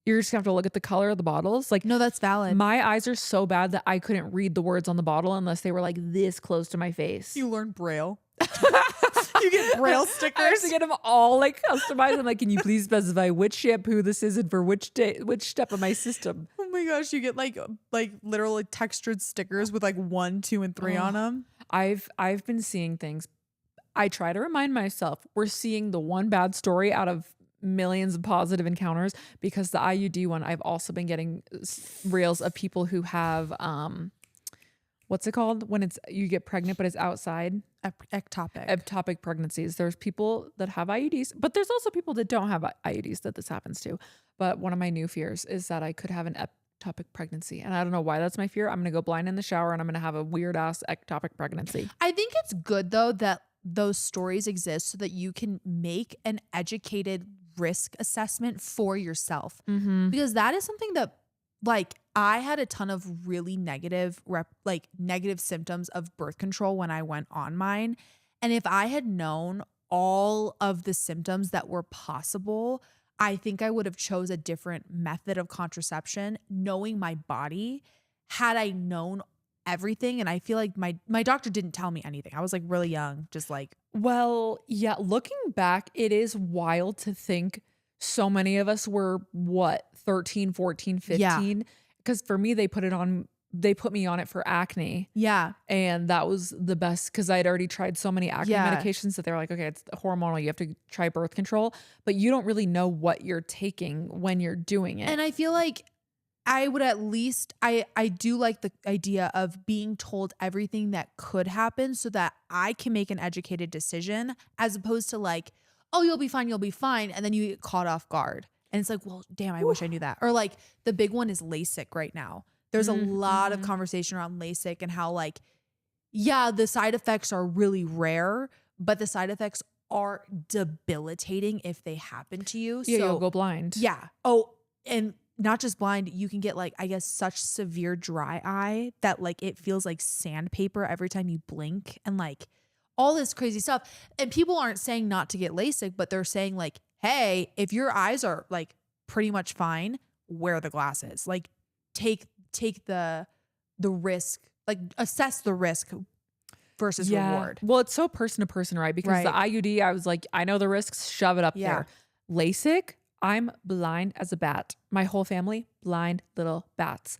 Speaker 1: You're just gonna have to look at the color of the bottles. Like,
Speaker 2: No, that's valid.
Speaker 1: my eyes are so bad that I couldn't read the words on the bottle unless they were like this close to my face.
Speaker 2: You learn Braille. You get Braille stickers.
Speaker 1: I have to get them all like customized. I'm like, can you please specify which shampoo this is and for which day, which step of my system?
Speaker 2: Oh my gosh, you get like literally textured stickers with like 1, 2, and 3 on them.
Speaker 1: I've been seeing things. I try to remind myself we're seeing the one bad story out of millions of positive encounters, because the IUD one, I've also been getting reels of people who have what's it called when you get pregnant but it's outside? Ectopic pregnancies. There's people that have IUDs, but there's also people that don't have IUDs that this happens to. But one of my new fears is that I could have an ectopic pregnancy, and I don't know why that's my fear. I'm gonna go blind in the shower and I'm gonna have a weird ass ectopic pregnancy.
Speaker 2: I think it's good though that those stories exist so that you can make an educated risk assessment for yourself, because that is something that, like, I had a ton of really negative symptoms of birth control when I went on mine. And if I had known all of the symptoms that were possible, I think I would have chose a different method of contraception, knowing my body, had I known everything. And I feel like my doctor didn't tell me anything. I was like really young, just like.
Speaker 1: Well, yeah, looking back, it is wild to think so many of us were 13, 14, 15.
Speaker 2: Yeah.
Speaker 1: Because for me, they put me on it for acne.
Speaker 2: Yeah.
Speaker 1: And that was the best because I'd already tried so many acne medications that they were like, okay, it's hormonal. You have to try birth control, but you don't really know what you're taking when you're doing it.
Speaker 2: And I feel like I would at least, I do like the idea of being told everything that could happen so that I can make an educated decision, as opposed to like, oh, you'll be fine. And then you get caught off guard. And it's like, well, damn, I wish I knew that. Or like the big one is LASIK right now. There's a lot of conversation around LASIK and how like, yeah, the side effects are really rare, but the side effects are debilitating if they happen to you.
Speaker 1: Yeah,
Speaker 2: so
Speaker 1: you'll go blind.
Speaker 2: Yeah. Oh, and not just blind, you can get like, I guess, such severe dry eye that like it feels like sandpaper every time you blink, and like all this crazy stuff. And people aren't saying not to get LASIK, but they're saying like, hey, if your eyes are like pretty much fine, wear the glasses. Like take the risk, like assess the risk versus reward.
Speaker 1: Well, it's so person to person, right? Because the IUD, I was like, I know the risks, shove it up there. LASIK, I'm blind as a bat. My whole family, blind little bats.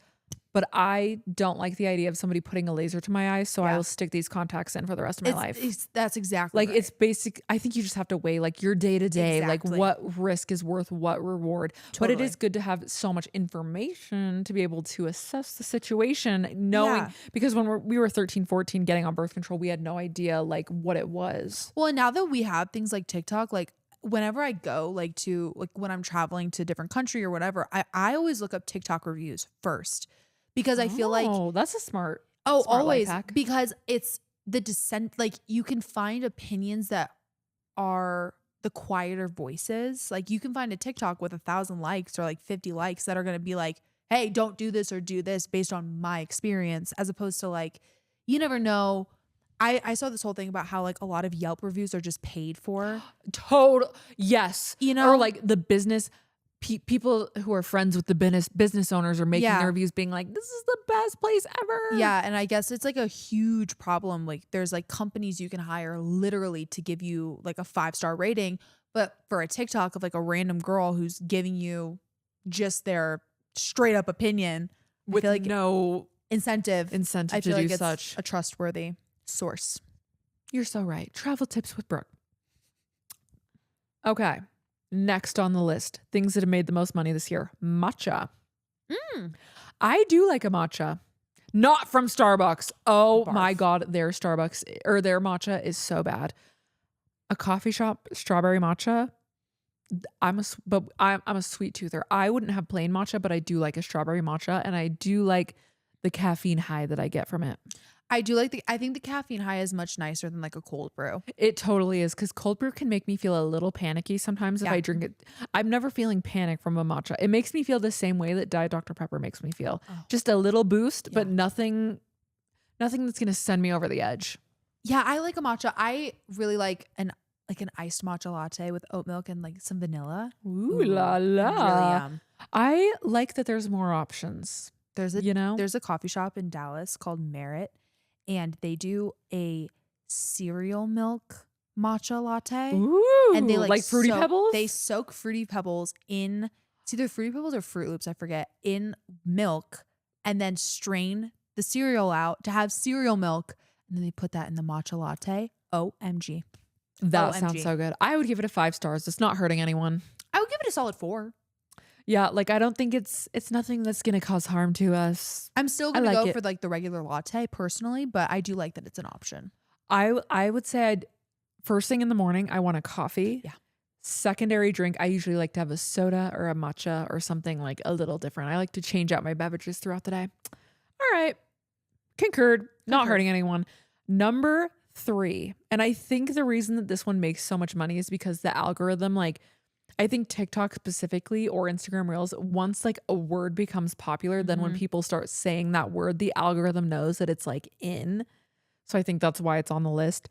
Speaker 1: But I don't like the idea of somebody putting a laser to my eyes, so I will stick these contacts in for the rest of my life.
Speaker 2: That's exactly
Speaker 1: like it's basic. I think you just have to weigh like your day to day, like
Speaker 2: Exactly.
Speaker 1: what risk is worth what reward. But it is good to have so much information to be able to assess the situation, knowing because when we were 13, 14 getting on birth control, we had no idea like what it was.
Speaker 2: Well, and now that we have things like TikTok, like whenever I go like to like when I'm traveling to a different country or whatever, I always look up TikTok reviews first. Because I feel like,
Speaker 1: oh, that's a smart.
Speaker 2: Oh,
Speaker 1: smart
Speaker 2: always.
Speaker 1: life hack.
Speaker 2: Because it's the dissent. Like you can find opinions that are the quieter voices. Like you can find a TikTok with 1,000 likes or like 50 likes that are going to be like, hey, don't do this or do this based on my experience, as opposed to like, you never know. I saw this whole thing about how like a lot of Yelp reviews are just paid for.
Speaker 1: Total. Yes.
Speaker 2: You know,
Speaker 1: or like the business people who are friends with the business owners are making their reviews being like, this is the best place ever.
Speaker 2: Yeah. And I guess it's like a huge problem. Like there's like companies you can hire literally to give you like a 5-star rating. But for a TikTok of like a random girl who's giving you just their straight up opinion
Speaker 1: with
Speaker 2: like
Speaker 1: no
Speaker 2: incentive
Speaker 1: to do
Speaker 2: like
Speaker 1: such
Speaker 2: a trustworthy source.
Speaker 1: You're so right. Travel tips with Brooke. Okay. Next on the list, things that have made the most money this year. Matcha. I do like a matcha. Not from Starbucks. Oh my God. Their Starbucks or their matcha is so bad. A coffee shop, strawberry matcha. I'm a sweet toother. I wouldn't have plain matcha, but I do like a strawberry matcha. And I do like the caffeine high that I get from it.
Speaker 2: I do like I think the caffeine high is much nicer than like a cold brew.
Speaker 1: It totally is, because cold brew can make me feel a little panicky sometimes if I drink it. I'm never feeling panic from a matcha. It makes me feel the same way that Diet Dr. Pepper makes me feel. Just a little boost, but nothing that's going to send me over the edge.
Speaker 2: Yeah, I like a matcha. I really like an iced matcha latte with oat milk and like some vanilla.
Speaker 1: Ooh la la. Really, I like that there's more options.
Speaker 2: There's a coffee shop in Dallas called Merit. And they do a cereal milk matcha latte.
Speaker 1: Ooh,
Speaker 2: and they
Speaker 1: like Fruity Pebbles?
Speaker 2: They soak Fruity Pebbles in, it's either Fruity Pebbles or Fruit Loops, I forget, in milk and then strain the cereal out to have cereal milk. And then they put that in the matcha latte. OMG.
Speaker 1: That sounds so good. I would give it a 5 stars. It's not hurting anyone.
Speaker 2: I would give it a solid 4.
Speaker 1: Yeah, like I don't think it's nothing that's gonna cause harm to us.
Speaker 2: I'm still gonna go for like the regular latte personally, but I do like that it's an option.
Speaker 1: I would say first thing in the morning, I want a coffee.
Speaker 2: Yeah.
Speaker 1: Secondary drink, I usually like to have a soda or a matcha or something like a little different. I like to change out my beverages throughout the day. All right. Concurred. Not hurting anyone. Number 3. And I think the reason that this one makes so much money is because the algorithm, like I think TikTok specifically or Instagram Reels, once like a word becomes popular, then when people start saying that word, the algorithm knows that it's like in. So I think that's why it's on the list.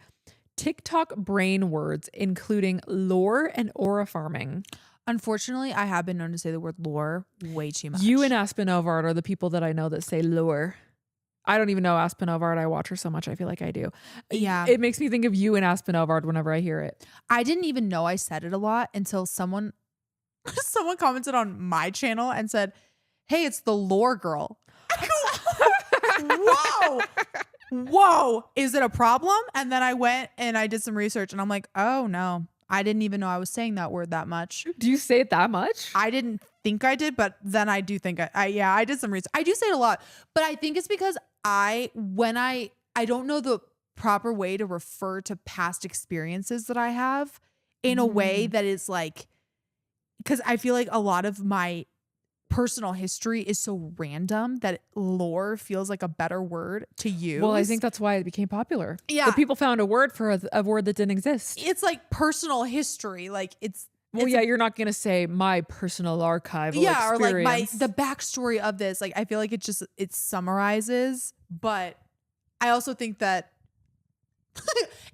Speaker 1: TikTok brain words, including lore and aura farming.
Speaker 2: Unfortunately, I have been known to say the word lore way too much.
Speaker 1: You and Aspen Ovard are the people that I know that say lore. I don't even know Aspen Ovard. I watch her so much. I feel like I do.
Speaker 2: Yeah.
Speaker 1: It makes me think of you and Aspen Ovard whenever I hear it.
Speaker 2: I didn't even know I said it a lot until someone commented on my channel and said, hey, it's the lore girl. Whoa. Whoa. Is it a problem? And then I went and I did some research and I'm like, oh no, I didn't even know I was saying that word that much.
Speaker 1: Do you say it that much?
Speaker 2: I didn't think I did, but then I do think I did some research. I do say it a lot, but I think it's because I don't know the proper way to refer to past experiences that I have in a way that is like, because I feel like a lot of my personal history is so random that lore feels like a better word to use.
Speaker 1: Well, I think that's why it became popular.
Speaker 2: Yeah.
Speaker 1: The people found a word for a word that didn't exist.
Speaker 2: It's like personal history. Like
Speaker 1: you're not going to say my personal archival experience.
Speaker 2: Or like the backstory of this. Like, I feel like it summarizes, but I also think that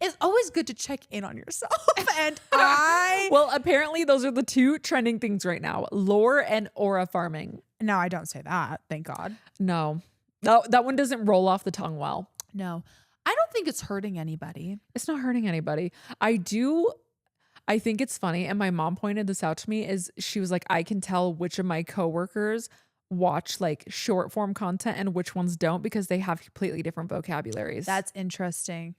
Speaker 2: It's always good to check in on yourself. And I
Speaker 1: Well, apparently those are the two trending things right now. Lore and aura farming.
Speaker 2: no, I don't say that. Thank God.
Speaker 1: No. That one doesn't roll off the tongue well.
Speaker 2: No, I don't think it's hurting anybody.
Speaker 1: It's not hurting anybody. I think it's funny. And my mom pointed this out to me is she was like, I can tell which of my coworkers watch like short form content and which ones don't because they have completely different vocabularies.
Speaker 2: That's interesting.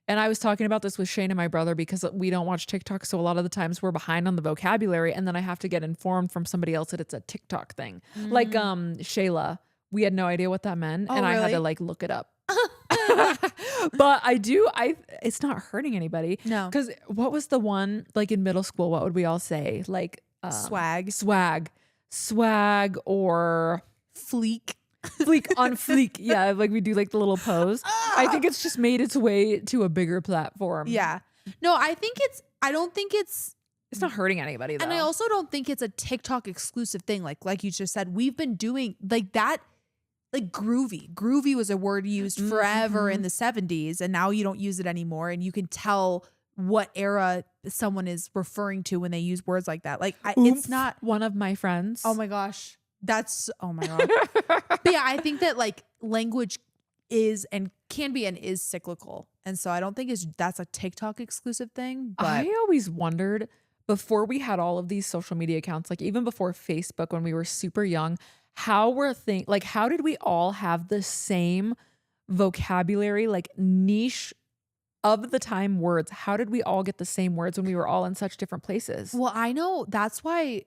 Speaker 1: And I was talking about this with Shane and my brother because we don't watch TikTok. So a lot of the times we're behind on the vocabulary and then I have to get informed from somebody else that it's a TikTok thing. Like Shayla, we had no idea what that meant.
Speaker 2: Oh,
Speaker 1: and I had
Speaker 2: really?
Speaker 1: to like look it up. But it's not hurting anybody.
Speaker 2: No.
Speaker 1: Because what was the one like in middle school? What would we all say? Like swag or
Speaker 2: Fleek.
Speaker 1: on fleek. Yeah. Like we do like the little pose. I think it's just made its way to a bigger platform.
Speaker 2: Yeah. No, I don't think it's
Speaker 1: not hurting anybody though.
Speaker 2: and I also don't think it's a TikTok exclusive thing. Like you just said, we've been doing like that. Like groovy. Groovy was a word used forever in the 70s and now you don't use it anymore. And you can tell what era someone is referring to when they use words like that. Like it's not
Speaker 1: one of my friends.
Speaker 2: oh my gosh. Oh my God. But yeah, I think that like language is and can be and is cyclical. And so I don't think that's a TikTok exclusive thing. But
Speaker 1: I always wondered before we had all of these social media accounts, like even before Facebook when we were super young, how did we all have the same vocabulary, like niche of the time words? How did we all get the same words when we were all in such different places?
Speaker 2: well, I know that's why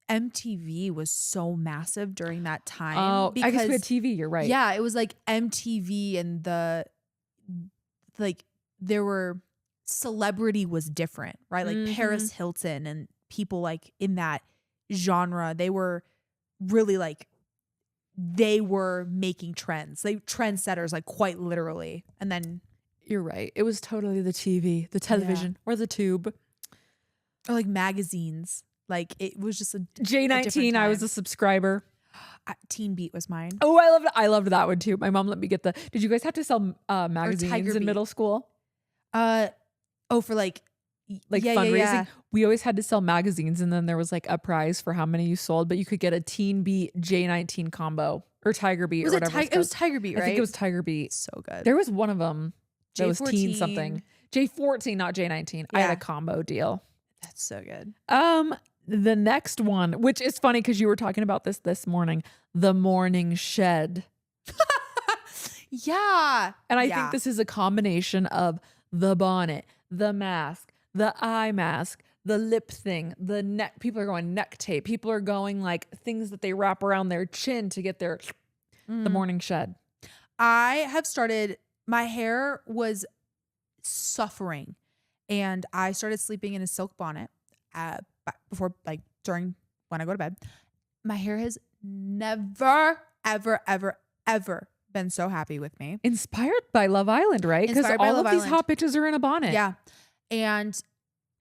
Speaker 2: MTV was so massive during that time.
Speaker 1: Oh,
Speaker 2: because
Speaker 1: I guess we had TV. You're right.
Speaker 2: Yeah, it was like MTV and there were celebrity was different, right? Like Paris Hilton and people like in that genre, they were really like they were making trends. They trendsetters like quite literally. And then
Speaker 1: You're right. It was totally the TV, the television, or the tube.
Speaker 2: or like magazines. Like it was just a
Speaker 1: J19, I was
Speaker 2: a
Speaker 1: a subscriber.
Speaker 2: Teen Beat was mine.
Speaker 1: Oh, I loved that one too. My mom let me get did you guys have to sell magazines
Speaker 2: Tiger
Speaker 1: in
Speaker 2: Beat.
Speaker 1: middle school?
Speaker 2: For like
Speaker 1: Fundraising?
Speaker 2: Yeah.
Speaker 1: We always had to sell magazines and then there was like a prize for how many you sold, but you could get a Teen Beat J19 combo or Tiger Beat or whatever.
Speaker 2: It was Tiger Beat, right?
Speaker 1: I think it was Tiger Beat.
Speaker 2: So good.
Speaker 1: There was one of them that was teen
Speaker 2: J14.
Speaker 1: something. J14, not J19. I had a combo deal.
Speaker 2: That's so good.
Speaker 1: The next one, which is funny because you were talking about this morning, the morning shed.
Speaker 2: Yeah.
Speaker 1: And I think this is a combination of the bonnet, the mask, the eye mask, the lip thing, the neck. People are going neck tape. People are going like things that they wrap around their chin to get their the morning shed.
Speaker 2: I have started, my hair was suffering and I started sleeping in a silk bonnet before, like during when I go to bed. My hair has never, ever, ever, ever been so happy with me.
Speaker 1: Inspired by Love Island, right? Because all of these hot bitches are in a bonnet.
Speaker 2: Yeah. And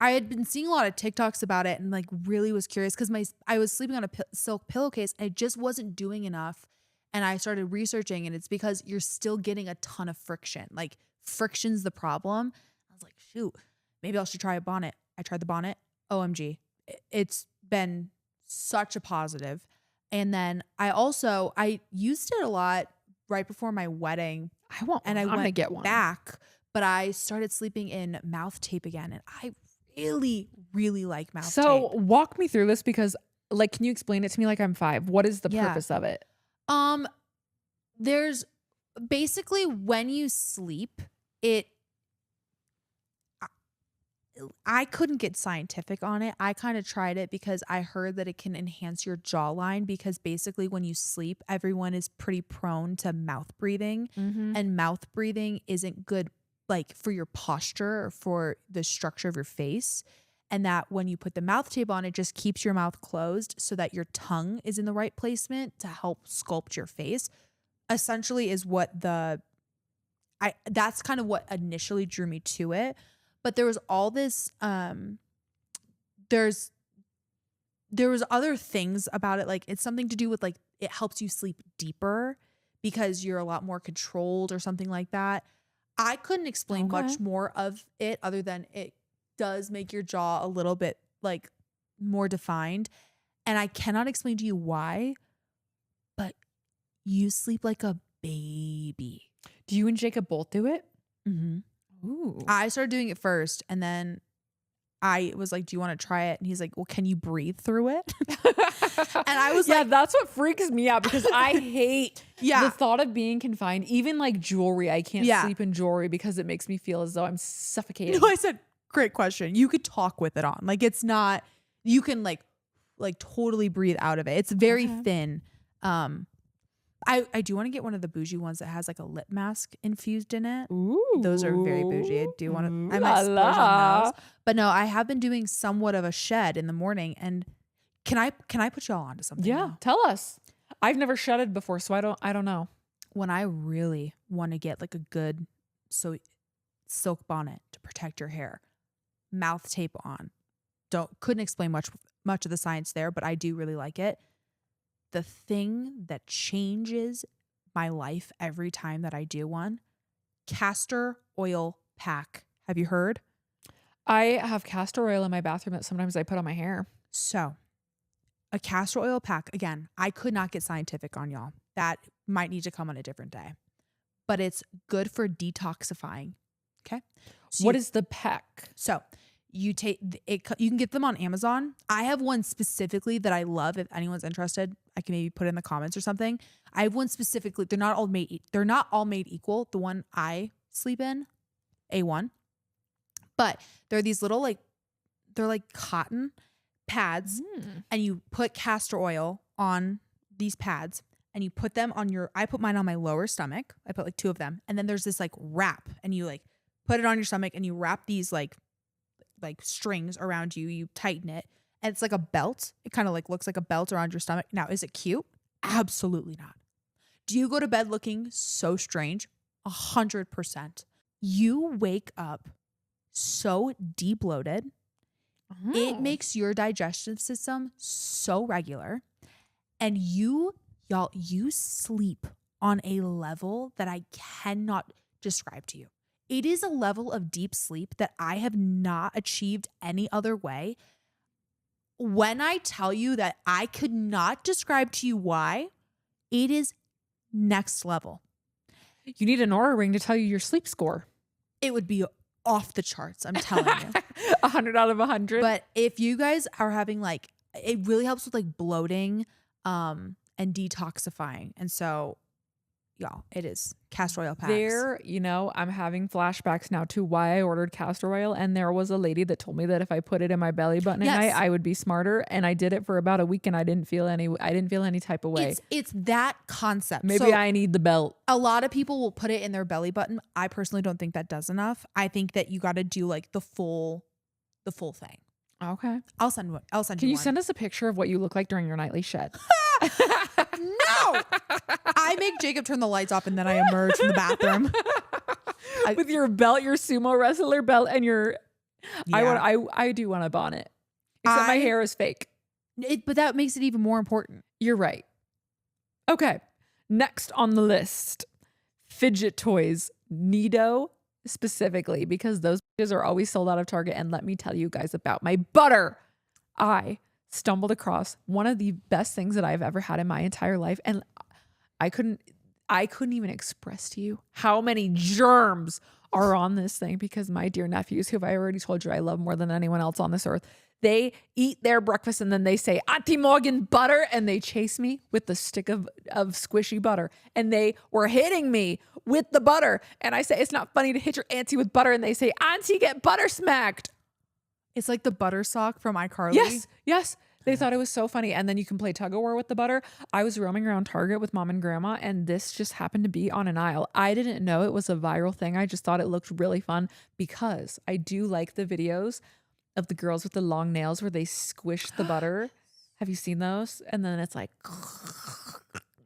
Speaker 2: I had been seeing a lot of TikToks about it and like really was curious because I was sleeping on a silk pillowcase and it just wasn't doing enough. And I started researching and it's because you're still getting a ton of friction. Like friction's the problem. I was like, shoot, maybe I should try a bonnet. I tried the bonnet. OMG. It's been such a positive. And then I used it a lot right before my wedding.
Speaker 1: I'm gonna get one
Speaker 2: back, but I started sleeping in mouth tape again. And I really, really like mouth tape.
Speaker 1: So walk me through this because like, can you explain it to me like I'm 5? What is the purpose of it?
Speaker 2: There's basically when you sleep, I couldn't get scientific on it. I kind of tried it because I heard that it can enhance your jawline because basically when you sleep, everyone is pretty prone to mouth breathing and mouth breathing isn't good like for your posture or for the structure of your face. And that when you put the mouth tape on, it just keeps your mouth closed so that your tongue is in the right placement to help sculpt your face. Essentially is what that's kind of what initially drew me to it. But there was all this, there was other things about it. Like it's something to do with like, it helps you sleep deeper because you're a lot more controlled or something like that. I couldn't explain much more of it other than it does make your jaw a little bit like more defined. And I cannot explain to you why, but you sleep like a baby.
Speaker 1: Do you and Jacob both do it?
Speaker 2: Mm-hmm.
Speaker 1: Ooh.
Speaker 2: I started doing it first, and then I was like, do you want to try it? And he's like, well, can you breathe through it? And I was like,
Speaker 1: that's what freaks me out because I hate
Speaker 2: yeah,
Speaker 1: the thought of being confined. Even like jewelry, I can't sleep in jewelry because it makes me feel as though I'm suffocating.
Speaker 2: No, I said, great question. You could talk with it on. Like, it's not, you can like totally breathe out of it. It's very thin. I do want to get one of the bougie ones that has like a lip mask infused in it.
Speaker 1: Ooh.
Speaker 2: Those are very bougie. I do want to, I might splurge on those. But no, I have been doing somewhat of a shed in the morning. And can I put y'all onto something?
Speaker 1: Yeah,
Speaker 2: now?
Speaker 1: tell us. I've never shedded before, so I don't know.
Speaker 2: When I really want to get like a good silk bonnet to protect your hair, mouth tape on. Couldn't explain much of the science there, but I do really like it. The thing that changes my life every time that I do one, castor oil pack. Have you heard?
Speaker 1: I have castor oil in my bathroom that sometimes I put on my hair.
Speaker 2: So a castor oil pack, again, I could not get scientific on y'all. That might need to come on a different day, but it's good for detoxifying. Okay. So
Speaker 1: what is the pack?
Speaker 2: So you take it, you can get them on Amazon. I have one specifically that I love. If anyone's interested, I can maybe put it in the comments or something. I have one specifically. They're not all made equal. The one I sleep in, A1, but they're these little they're like cotton pads, and you put castor oil on these pads, and you put them on I put mine on my lower stomach. I put like 2 of them, and then there's this like wrap, and you like put it on your stomach, and you wrap these like strings around you. You tighten it, and it's like a belt. It kind of like looks like a belt around your stomach. Now, is it cute? Absolutely not. Do you go to bed looking so strange? 100%. You wake up so de-bloated. It makes your digestive system so regular, and y'all, you sleep on a level that I cannot describe to you. It is a level of deep sleep that I have not achieved any other way. When I tell you that I could not describe to you why, it is next level.
Speaker 1: You need an Oura ring to tell you your sleep score.
Speaker 2: It would be off the charts, I'm telling you.
Speaker 1: 100 out of 100.
Speaker 2: But if you guys are having it really helps with like bloating and detoxifying. And so y'all, it is castor oil packs.
Speaker 1: I'm having flashbacks now to why I ordered castor oil. And there was a lady that told me that if I put it in my belly button at night, I would be smarter. And I did it for about a week, and I didn't feel any type of way.
Speaker 2: It's that concept.
Speaker 1: Maybe I need the belt.
Speaker 2: A lot of people will put it in their belly button. I personally don't think that does enough. I think that you got to do like the full thing.
Speaker 1: Okay.
Speaker 2: I'll send you one.
Speaker 1: Can you send us a picture of what you look like during your nightly shed?
Speaker 2: No. I make Jacob turn the lights off, and then I emerge from the bathroom.
Speaker 1: With your belt, your sumo wrestler belt, and your I do want a bonnet. Except my hair is fake.
Speaker 2: But that makes it even more important.
Speaker 1: You're right. Okay. Next on the list, fidget toys. Nido specifically, because those are always sold out of Target. And let me tell you guys about my butter. I stumbled across one of the best things that I've ever had in my entire life. And I couldn't even express to you how many germs are on this thing, because my dear nephews, who I already told you I love more than anyone else on this earth, they eat their breakfast and then they say, Auntie Morgan, butter. And they chase me with the stick of squishy butter. And they were hitting me with the butter. And I say, it's not funny to hit your auntie with butter. And they say, Auntie, get butter smacked.
Speaker 2: It's like the butter sock from iCarly.
Speaker 1: Yes. They thought it was so funny. And then you can play tug of war with the butter. I was roaming around Target with mom and grandma, and this just happened to be on an aisle. I didn't know it was a viral thing. I just thought it looked really fun, because I do like the videos of the girls with the long nails where they squish the butter. Have you seen those? And then it's like,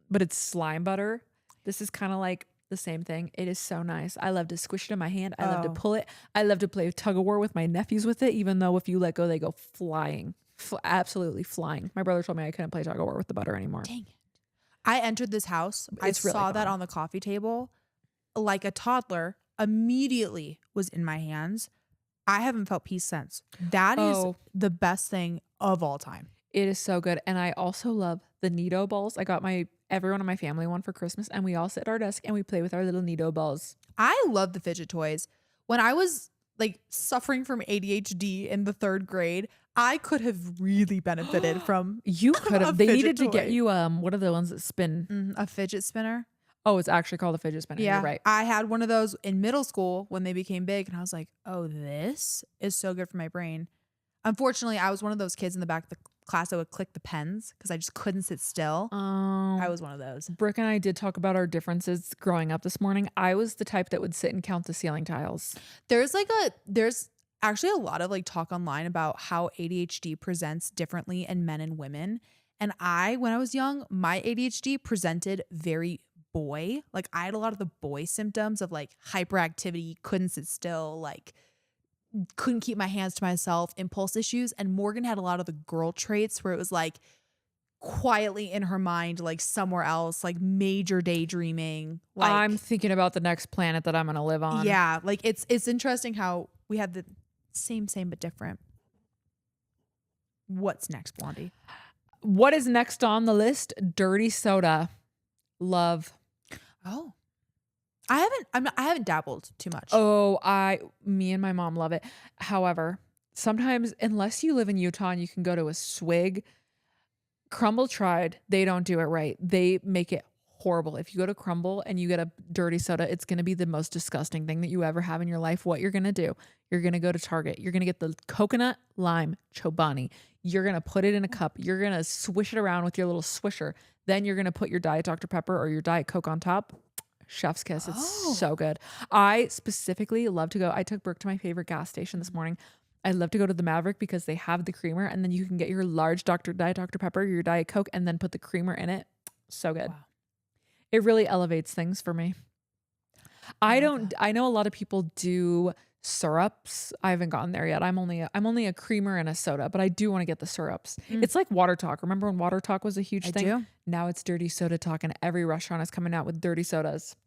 Speaker 1: but it's slime butter. This is kind of like the same thing. It is so nice. I love to squish it in my hand. I love to pull it. I love to play tug of war with my nephews with it, even though if you let go, they go flying. Absolutely flying. My brother told me I couldn't play tug of war with the butter anymore.
Speaker 2: Dang it. I entered this house. I saw that on the coffee table like a toddler, immediately was in my hands. I haven't felt peace since. That is
Speaker 1: Oh.
Speaker 2: the best thing of all time.
Speaker 1: It is so good. And I also love the Neato balls. I got everyone in my family one for Christmas, and we all sit at our desk and we play with our little Neato balls.
Speaker 2: I love the fidget toys. When I was like suffering from ADHD in the 3rd grade, I could have really benefited from
Speaker 1: You could
Speaker 2: a
Speaker 1: have. They
Speaker 2: fidget
Speaker 1: needed to get
Speaker 2: toy.
Speaker 1: you what are the ones that spin?
Speaker 2: A fidget spinner.
Speaker 1: Oh, it's actually called a fidget spinner.
Speaker 2: Yeah,
Speaker 1: You're right.
Speaker 2: I had one of those in middle school when they became big, and I was like, oh, this is so good for my brain. Unfortunately, I was one of those kids in the back of the class that would click the pens because I just couldn't sit still. I was one of those.
Speaker 1: Brooke and I did talk about our differences growing up this morning. I was the type that would sit and count the ceiling tiles.
Speaker 2: There's actually a lot of like talk online about how ADHD presents differently in men and women. And when I was young, my ADHD presented very boy. Like I had a lot of the boy symptoms of like hyperactivity, couldn't sit still, like couldn't keep my hands to myself, impulse issues. And Morgan had a lot of the girl traits where it was like quietly in her mind, like somewhere else, like major daydreaming. Like
Speaker 1: I'm thinking about the next planet that I'm going to live on.
Speaker 2: yeah, like it's interesting how we have the same but different. What's next, Blondie?
Speaker 1: What is next on the list? Dirty soda. Love.
Speaker 2: Oh, I haven't dabbled too much.
Speaker 1: Oh, me and my mom love it. However, sometimes unless you live in Utah and you can go to a Swig, Crumble tried. They don't do it right. They make it horrible. If you go to Crumble and you get a dirty soda, it's going to be the most disgusting thing that you ever have in your life. What you're going to do, you're going to go to Target. You're going to get the coconut lime Chobani. You're going to put it in a cup. You're going to swish it around with your little swisher. Then you're going to put your Diet Dr. Pepper or your Diet Coke on top. Chef's kiss. It's so good. I specifically love to go. I took Brooke to my favorite gas station this morning. I love to go to the Maverick because they have the creamer, and then you can get your large Diet Dr. Pepper, your Diet Coke, and then put the creamer in it. So good. Wow. It really elevates things for me. I know a lot of people do syrups. I haven't gotten there yet. I'm only a creamer and a soda, but I do want to get the syrups. It's like Water Talk. Remember when Water Talk was a huge thing?
Speaker 2: Do.
Speaker 1: Now it's dirty soda talk, and every restaurant is coming out with dirty sodas.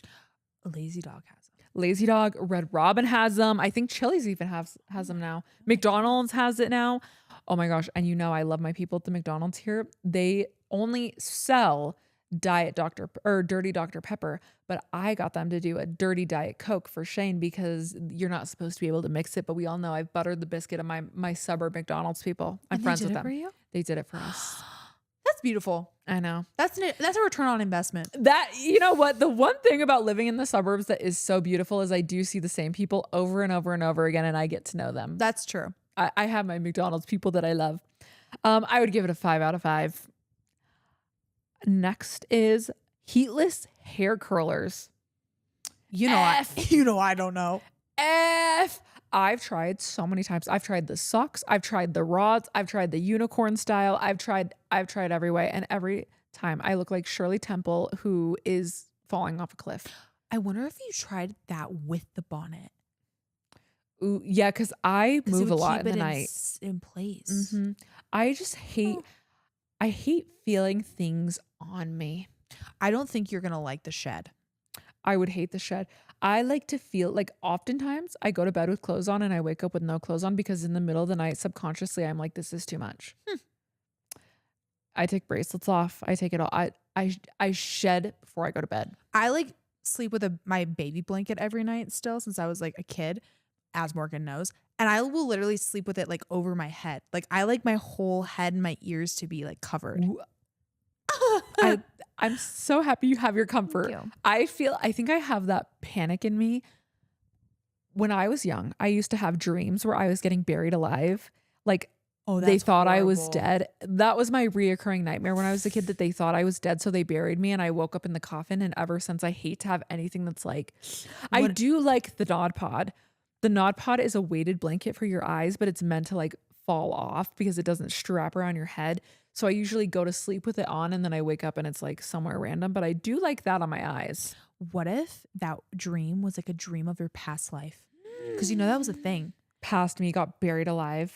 Speaker 2: Lazy Dog has them.
Speaker 1: Lazy Dog, Red Robin has them. I think Chili's even has them now. McDonald's has it now. Oh my gosh. And I love my people at the McDonald's here. They only sell Dirty Dr. Pepper, but I got them to do a dirty Diet Coke for Shane because you're not supposed to be able to mix it. But we all know I've buttered the biscuit of my suburb McDonald's people. I'm friends with them.
Speaker 2: For you?
Speaker 1: They did it for us.
Speaker 2: That's beautiful.
Speaker 1: I know.
Speaker 2: That's a return on investment.
Speaker 1: That, you know what? The one thing about living in the suburbs that is so beautiful is I do see the same people over and over and over again, and I get to know them.
Speaker 2: That's true.
Speaker 1: I have my McDonald's people that I love. I would give it a 5 out of 5. Next is heatless hair curlers.
Speaker 2: I don't know.
Speaker 1: I've tried so many times. I've tried the socks. I've tried the rods. I've tried the unicorn style. I've tried every way. And every time I look like Shirley Temple, who is falling off a cliff.
Speaker 2: I wonder if you tried that with the bonnet.
Speaker 1: Ooh, yeah, because I move a lot in the night.
Speaker 2: In place.
Speaker 1: Mm-hmm. I just hate feeling things on me.
Speaker 2: I don't think you're going to like the shed.
Speaker 1: I would hate the shed. I like to feel like oftentimes I go to bed with clothes on and I wake up with no clothes on because in the middle of the night, subconsciously, I'm like, this is too much. I take bracelets off. I take it all. I shed before I go to bed.
Speaker 2: I like sleep with my baby blanket every night still since I was like a kid, as Morgan knows. And I will literally sleep with it like over my head. Like I like my whole head and my ears to be like covered.
Speaker 1: I'm so happy you have your comfort.
Speaker 2: You.
Speaker 1: I think I have that panic in me. When I was young, I used to have dreams where I was getting buried alive. Like they thought I was dead. That was my reoccurring nightmare when I was a kid, that they thought I was dead. So they buried me and I woke up in the coffin. And ever since, I hate to have anything that's like, I do like the Nod Pod. The Nod Pod is a weighted blanket for your eyes, but it's meant to like fall off because it doesn't strap around your head. So I usually go to sleep with it on and then I wake up and it's like somewhere random, but I do like that on my eyes.
Speaker 2: What if that dream was like a dream of your past life? Because that was a thing.
Speaker 1: Past me got buried alive.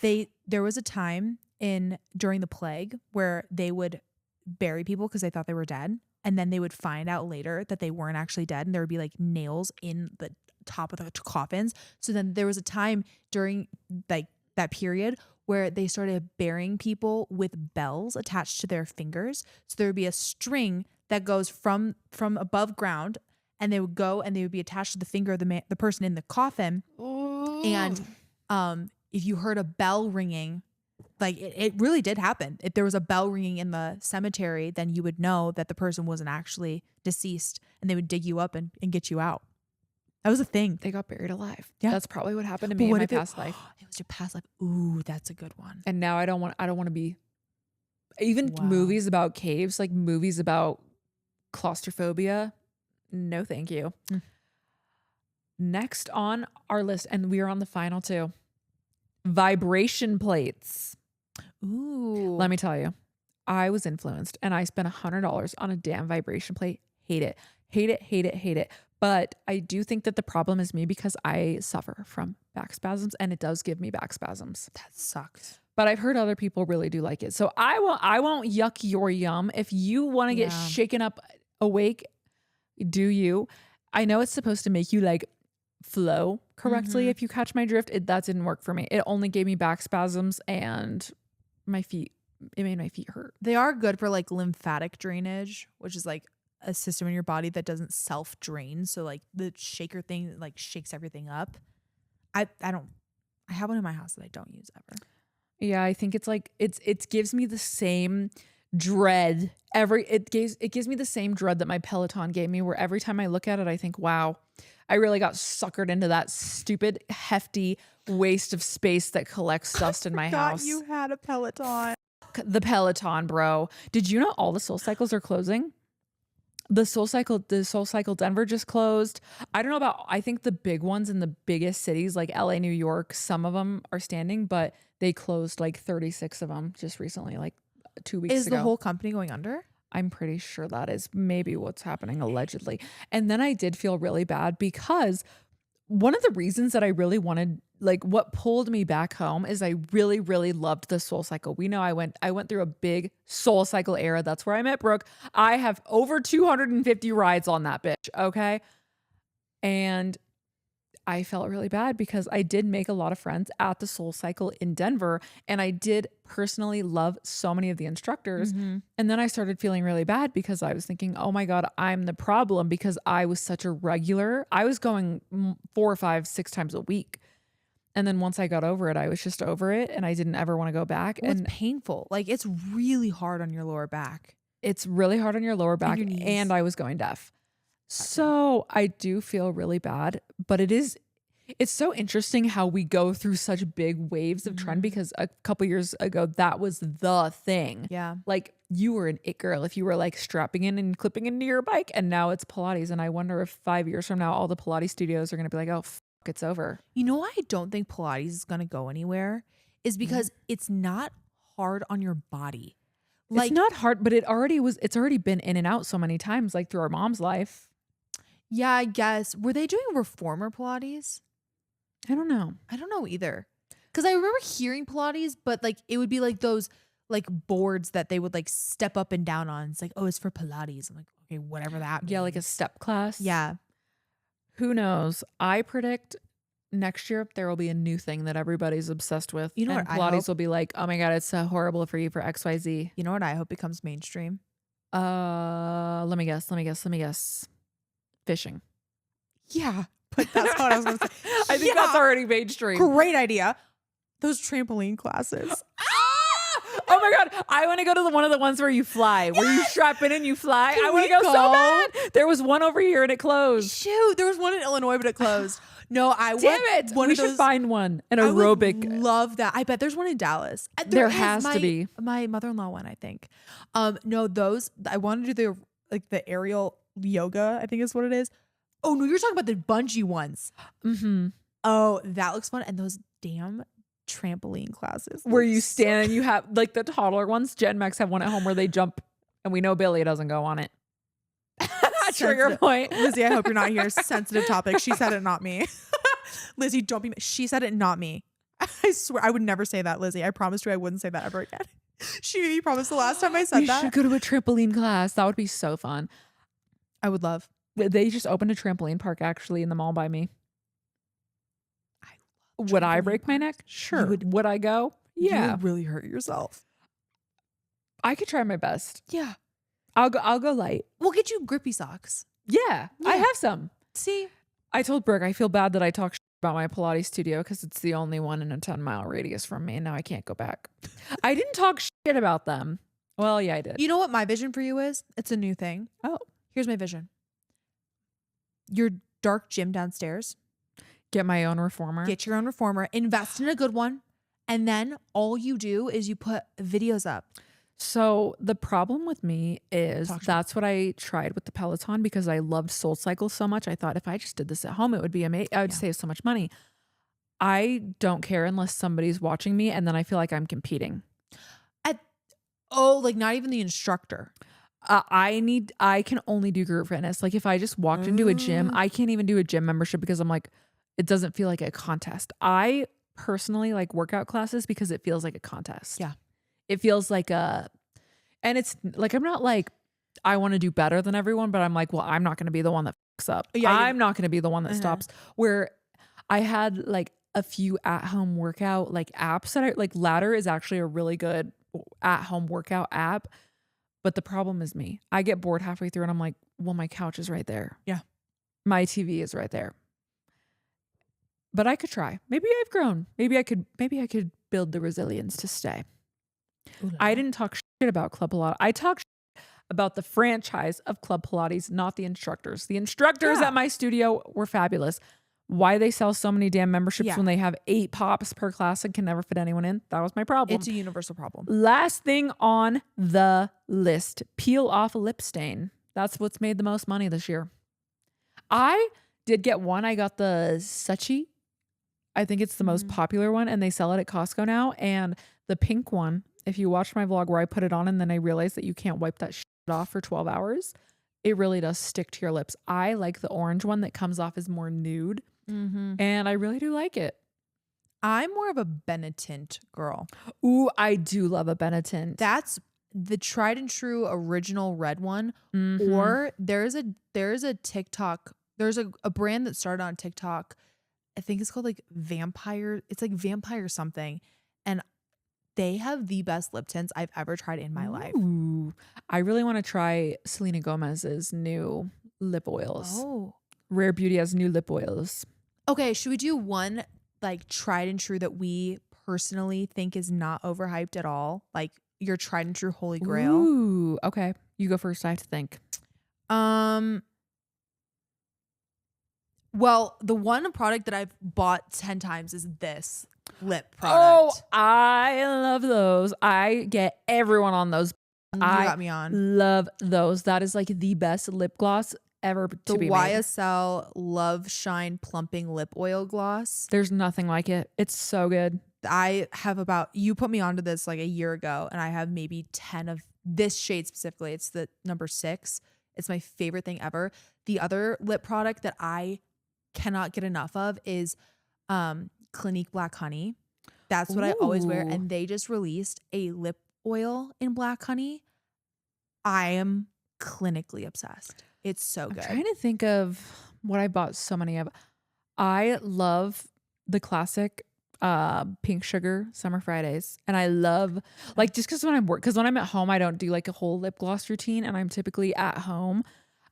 Speaker 2: There was a time during the plague where they would bury people because they thought they were dead. And then they would find out later that they weren't actually dead. And there would be like nails in the top of the coffins. So then there was a time during like that period where they started burying people with bells attached to their fingers. So there would be a string that goes from above ground, and they would go and they would be attached to the finger of the person in the coffin.
Speaker 1: Ooh.
Speaker 2: And if you heard a bell ringing, like it really did happen. If there was a bell ringing in the cemetery, then you would know that the person wasn't actually deceased, and they would dig you up and get you out. That was a thing.
Speaker 1: They got buried alive.
Speaker 2: Yeah.
Speaker 1: That's probably what happened to me in my past life.
Speaker 2: It was your past life. Ooh, that's a good one.
Speaker 1: And now I don't want to be, even movies about caves, like movies about claustrophobia. No, thank you. Next on our list, and we are on the final two, vibration plates.
Speaker 2: Ooh.
Speaker 1: Let me tell you, I was influenced and I spent $100 on a damn vibration plate. Hate it. Hate it, hate it, hate it. But I do think that the problem is me because I suffer from back spasms, and it does give me back spasms.
Speaker 2: That sucks.
Speaker 1: But I've heard other people really do like it. So I won't yuck your yum. If you want to get shaken up awake, do you. I know it's supposed to make you like flow correctly, if you catch my drift. That didn't work for me. It only gave me back spasms and my feet. It made my feet hurt.
Speaker 2: They are good for like lymphatic drainage, which is like a system in your body that doesn't self-drain. So like the shaker thing like shakes everything up. I have one in my house that I don't use ever.
Speaker 1: Yeah, I think it's like it gives me the same dread. It gives me the same dread that my Peloton gave me, where every time I look at it I think, wow, I really got suckered into that stupid hefty waste of space that collects dust in my house.
Speaker 2: You had a Peloton.
Speaker 1: The Peloton, bro. Did you know all the Soul Cycles are closing? The Soul Cycle Denver just closed. I don't know about, I think the big ones in the biggest cities like LA, New York, some of them are standing, but they closed like 36 of them just recently, like 2 weeks ago.
Speaker 2: Is the whole company going under?
Speaker 1: I'm pretty sure that is maybe what's happening allegedly. And then I did feel really bad because one of the reasons that I really wanted, like what pulled me back home, is I really, really loved the Soul Cycle. We know I went through a big Soul Cycle era. That's where I met Brooke. I have over 250 rides on that bitch. Okay. And I felt really bad because I did make a lot of friends at the Soul Cycle in Denver, and I did personally love so many of the instructors. And then I started feeling really bad because I was thinking, oh my God, I'm the problem, because I was such a regular. I was going 4 or 5, 6 times a week. And then once I got over it, I was just over it, and I didn't ever want to go back.
Speaker 2: Well,
Speaker 1: and
Speaker 2: it's painful. Like it's really hard on your lower back.
Speaker 1: It's really hard on your lower back, and I was going deaf. So I do feel really bad, but it's so interesting how we go through such big waves of trend, because a couple years ago, that was the thing.
Speaker 2: Yeah.
Speaker 1: Like you were an it girl if you were like strapping in and clipping into your bike, and now it's Pilates. And I wonder if 5 years from now, all the Pilates studios are going to be like, oh, it's over.
Speaker 2: You know why I don't think Pilates is going to go anywhere is because it's not hard on your body. Like,
Speaker 1: it's not hard, but it's already been in and out so many times, like through our mom's life.
Speaker 2: Yeah, I guess. Were they doing reformer Pilates?
Speaker 1: I don't know.
Speaker 2: I don't know either. Because I remember hearing Pilates, but like it would be like those like boards that they would like step up and down on. It's like, oh, it's for Pilates. I'm like, okay, whatever that means.
Speaker 1: Yeah, like a step class.
Speaker 2: Yeah.
Speaker 1: Who knows? I predict next year there will be a new thing that everybody's obsessed with.
Speaker 2: You know
Speaker 1: and
Speaker 2: what
Speaker 1: Pilates will be like, oh my God, it's so horrible for you for XYZ.
Speaker 2: You know what I hope becomes mainstream?
Speaker 1: Let me guess. Fishing.
Speaker 2: Yeah. But that's what I was going to say.
Speaker 1: I think that's already mainstream.
Speaker 2: Great idea. Those trampoline classes.
Speaker 1: Oh my God. I want to go to one of the ones where you fly, where you strap in and you fly. I want to go so bad. There was one over here and it closed.
Speaker 2: Shoot. There was one in Illinois, but it closed. No,
Speaker 1: Damn it. We should find one. An aerobic.
Speaker 2: I would love that. I bet there's one in Dallas.
Speaker 1: There has to be.
Speaker 2: My mother-in-law one, I think. No, those, I want to do the aerial yoga, I think is what it is. Oh no, you're talking about the bungee ones. Oh, that looks fun. And those damn trampoline classes.
Speaker 1: Where you stand and you have like the toddler ones. Gen Max have one at home where they jump, and we know Billy doesn't go on it. Trigger point.
Speaker 2: Lizzie, I hope you're not here. Sensitive topic. She said it, not me. Lizzie, don't be. She said it, not me. I swear I would never say that, Lizzie. I promised you I wouldn't say that ever again. She made me promise the last time I said that.
Speaker 1: You should go to a trampoline class. That would be so fun.
Speaker 2: I would love.
Speaker 1: They just opened a trampoline park actually in the mall by me. Would I break my neck? Sure. Would I go? Yeah.
Speaker 2: You would really hurt yourself.
Speaker 1: I could try my best.
Speaker 2: Yeah.
Speaker 1: I'll go light.
Speaker 2: We'll get you grippy socks.
Speaker 1: Yeah. I have some.
Speaker 2: See?
Speaker 1: I told Brooke I feel bad that I talk about my Pilates studio because it's the only one in a 10-mile radius from me, and now I can't go back. I didn't talk shit about them. Well, yeah, I did.
Speaker 2: You know what my vision for you is? It's a new thing.
Speaker 1: Oh.
Speaker 2: Here's my vision. Your dark gym downstairs.
Speaker 1: Get my own reformer.
Speaker 2: Get your own reformer. Invest in a good one. And then all you do is you put videos up.
Speaker 1: So the problem with me is that's what I tried with the Peloton because I loved SoulCycle so much. I thought if I just did this at home, it would be amazing. I would save so much money. I don't care unless somebody's watching me, and then I feel like I'm competing.
Speaker 2: Like not even the instructor.
Speaker 1: I can only do group fitness. Like if I just walked into a gym, I can't even do a gym membership because I'm like, it doesn't feel like a contest. I personally like workout classes because it feels like a contest.
Speaker 2: Yeah.
Speaker 1: It feels like and it's like, I'm not like, I want to do better than everyone, but I'm like, well, I'm not going to be the one that fucks up. Yeah, I'm not going to be the one that stops. Where I had like a few at-home workout like apps that like Ladder is actually a really good at-home workout app. But the problem is me. I get bored halfway through and I'm like, well, my couch is right there.
Speaker 2: Yeah.
Speaker 1: My TV is right there. But I could try. Maybe I've grown. Maybe I could build the resilience to stay. Ooh, I didn't talk shit about Club Pilates. I talked shit about the franchise of Club Pilates, not the instructors. The instructors at my studio were fabulous. Why they sell so many damn memberships when they have 8 pops per class and can never fit anyone in? That was my problem.
Speaker 2: It's a universal problem.
Speaker 1: Last thing on the list, peel off a lip stain. That's what's made the most money this year. I did get one. I got the Suchi. I think it's the most popular one, and they sell it at Costco now. And the pink one, if you watch my vlog where I put it on and then I realized that you can't wipe that shit off for 12 hours, it really does stick to your lips. I like the orange one that comes off as more nude, and I really do like it.
Speaker 2: I'm more of a Benetint girl.
Speaker 1: Ooh, I do love a Benetint.
Speaker 2: That's the tried and true original red one. Or there's a TikTok. There's a brand that started on TikTok. I think it's called like Vampire. It's like Vampire something. And they have the best lip tints I've ever tried in my life.
Speaker 1: I really want to try Selena Gomez's new lip oils.
Speaker 2: Oh.
Speaker 1: Rare Beauty has new lip oils.
Speaker 2: Okay, should we do one like tried and true that we personally think is not overhyped at all? Like your tried and true holy grail?
Speaker 1: Ooh, okay. You go first. I have to think.
Speaker 2: Well, the one product that I've bought 10 times is this lip product.
Speaker 1: Oh, I love those. I get everyone on those.
Speaker 2: You got me on.
Speaker 1: Love those. That is like the best lip gloss ever to be made.
Speaker 2: The YSL Love Shine Plumping Lip Oil Gloss.
Speaker 1: There's nothing like it. It's so good.
Speaker 2: I have you put me onto this like a year ago, and I have maybe 10 of this shade specifically. It's the number 6. It's my favorite thing ever. The other lip product that I cannot get enough of is Clinique Black Honey. That's what I always wear. And they just released a lip oil in Black Honey. I am clinically obsessed. It's so good.
Speaker 1: I'm trying to think of what I bought so many of. I love the classic pink sugar summer Fridays, and I love like just because when I'm at home I don't do like a whole lip gloss routine, and I'm typically at home.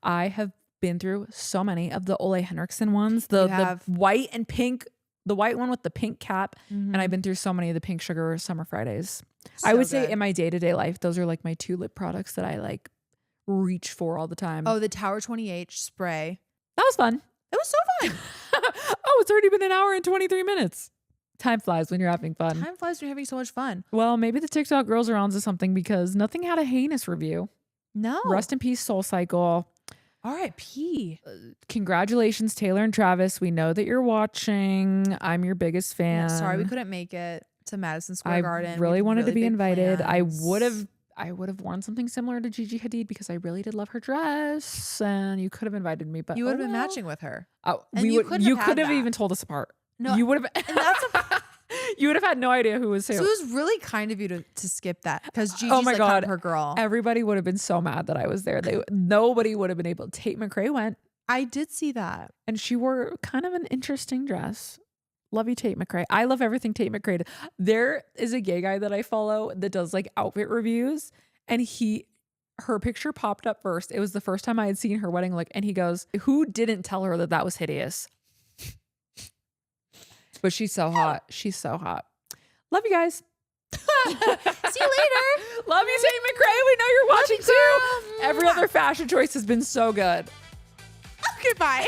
Speaker 1: I have been through so many of the Ole Henriksen ones, the white and pink, the white one with the pink cap, and I've been through so many of the pink sugar summer Fridays. I would say in my day-to-day life, those are like my 2 lip products that I like reach for all the time.
Speaker 2: Oh, the Tower 20H spray.
Speaker 1: That was fun.
Speaker 2: It was so fun.
Speaker 1: Oh, it's already been an hour and 23 minutes. Time flies when you're having fun.
Speaker 2: Time flies when you're having so much fun.
Speaker 1: Well, maybe the TikTok girls are onto something because nothing had a heinous review.
Speaker 2: No.
Speaker 1: Rest in peace, SoulCycle.
Speaker 2: R.I.P.
Speaker 1: Congratulations, Taylor and Travis. We know that you're watching. I'm your biggest fan.
Speaker 2: Yeah, sorry we couldn't make it to Madison Square Garden.
Speaker 1: I really wanted to be invited.
Speaker 2: Plans.
Speaker 1: I would have worn something similar to Gigi Hadid because I really did love her dress, and you could have invited me, but
Speaker 2: you would have been matching with her.
Speaker 1: Oh, you could have even told us apart. No, you would have. You would have had no idea who was who.
Speaker 2: So it was really kind of you to skip that because Gigi's like God, her girl.
Speaker 1: Everybody would have been so mad that I was there. Nobody would have been able. Tate McRae went.
Speaker 2: I did see that,
Speaker 1: and she wore kind of an interesting dress. Love you, Tate McRae. I love everything Tate McRae. There is a gay guy that I follow that does like outfit reviews, and her picture popped up first. It was the first time I had seen her wedding look, and he goes, "Who didn't tell her that was hideous?" But she's so hot. She's so hot. Love you guys.
Speaker 2: See you later.
Speaker 1: Love you, Tate McRae. We know you're watching too. Every other fashion choice has been so good.
Speaker 2: Okay, bye.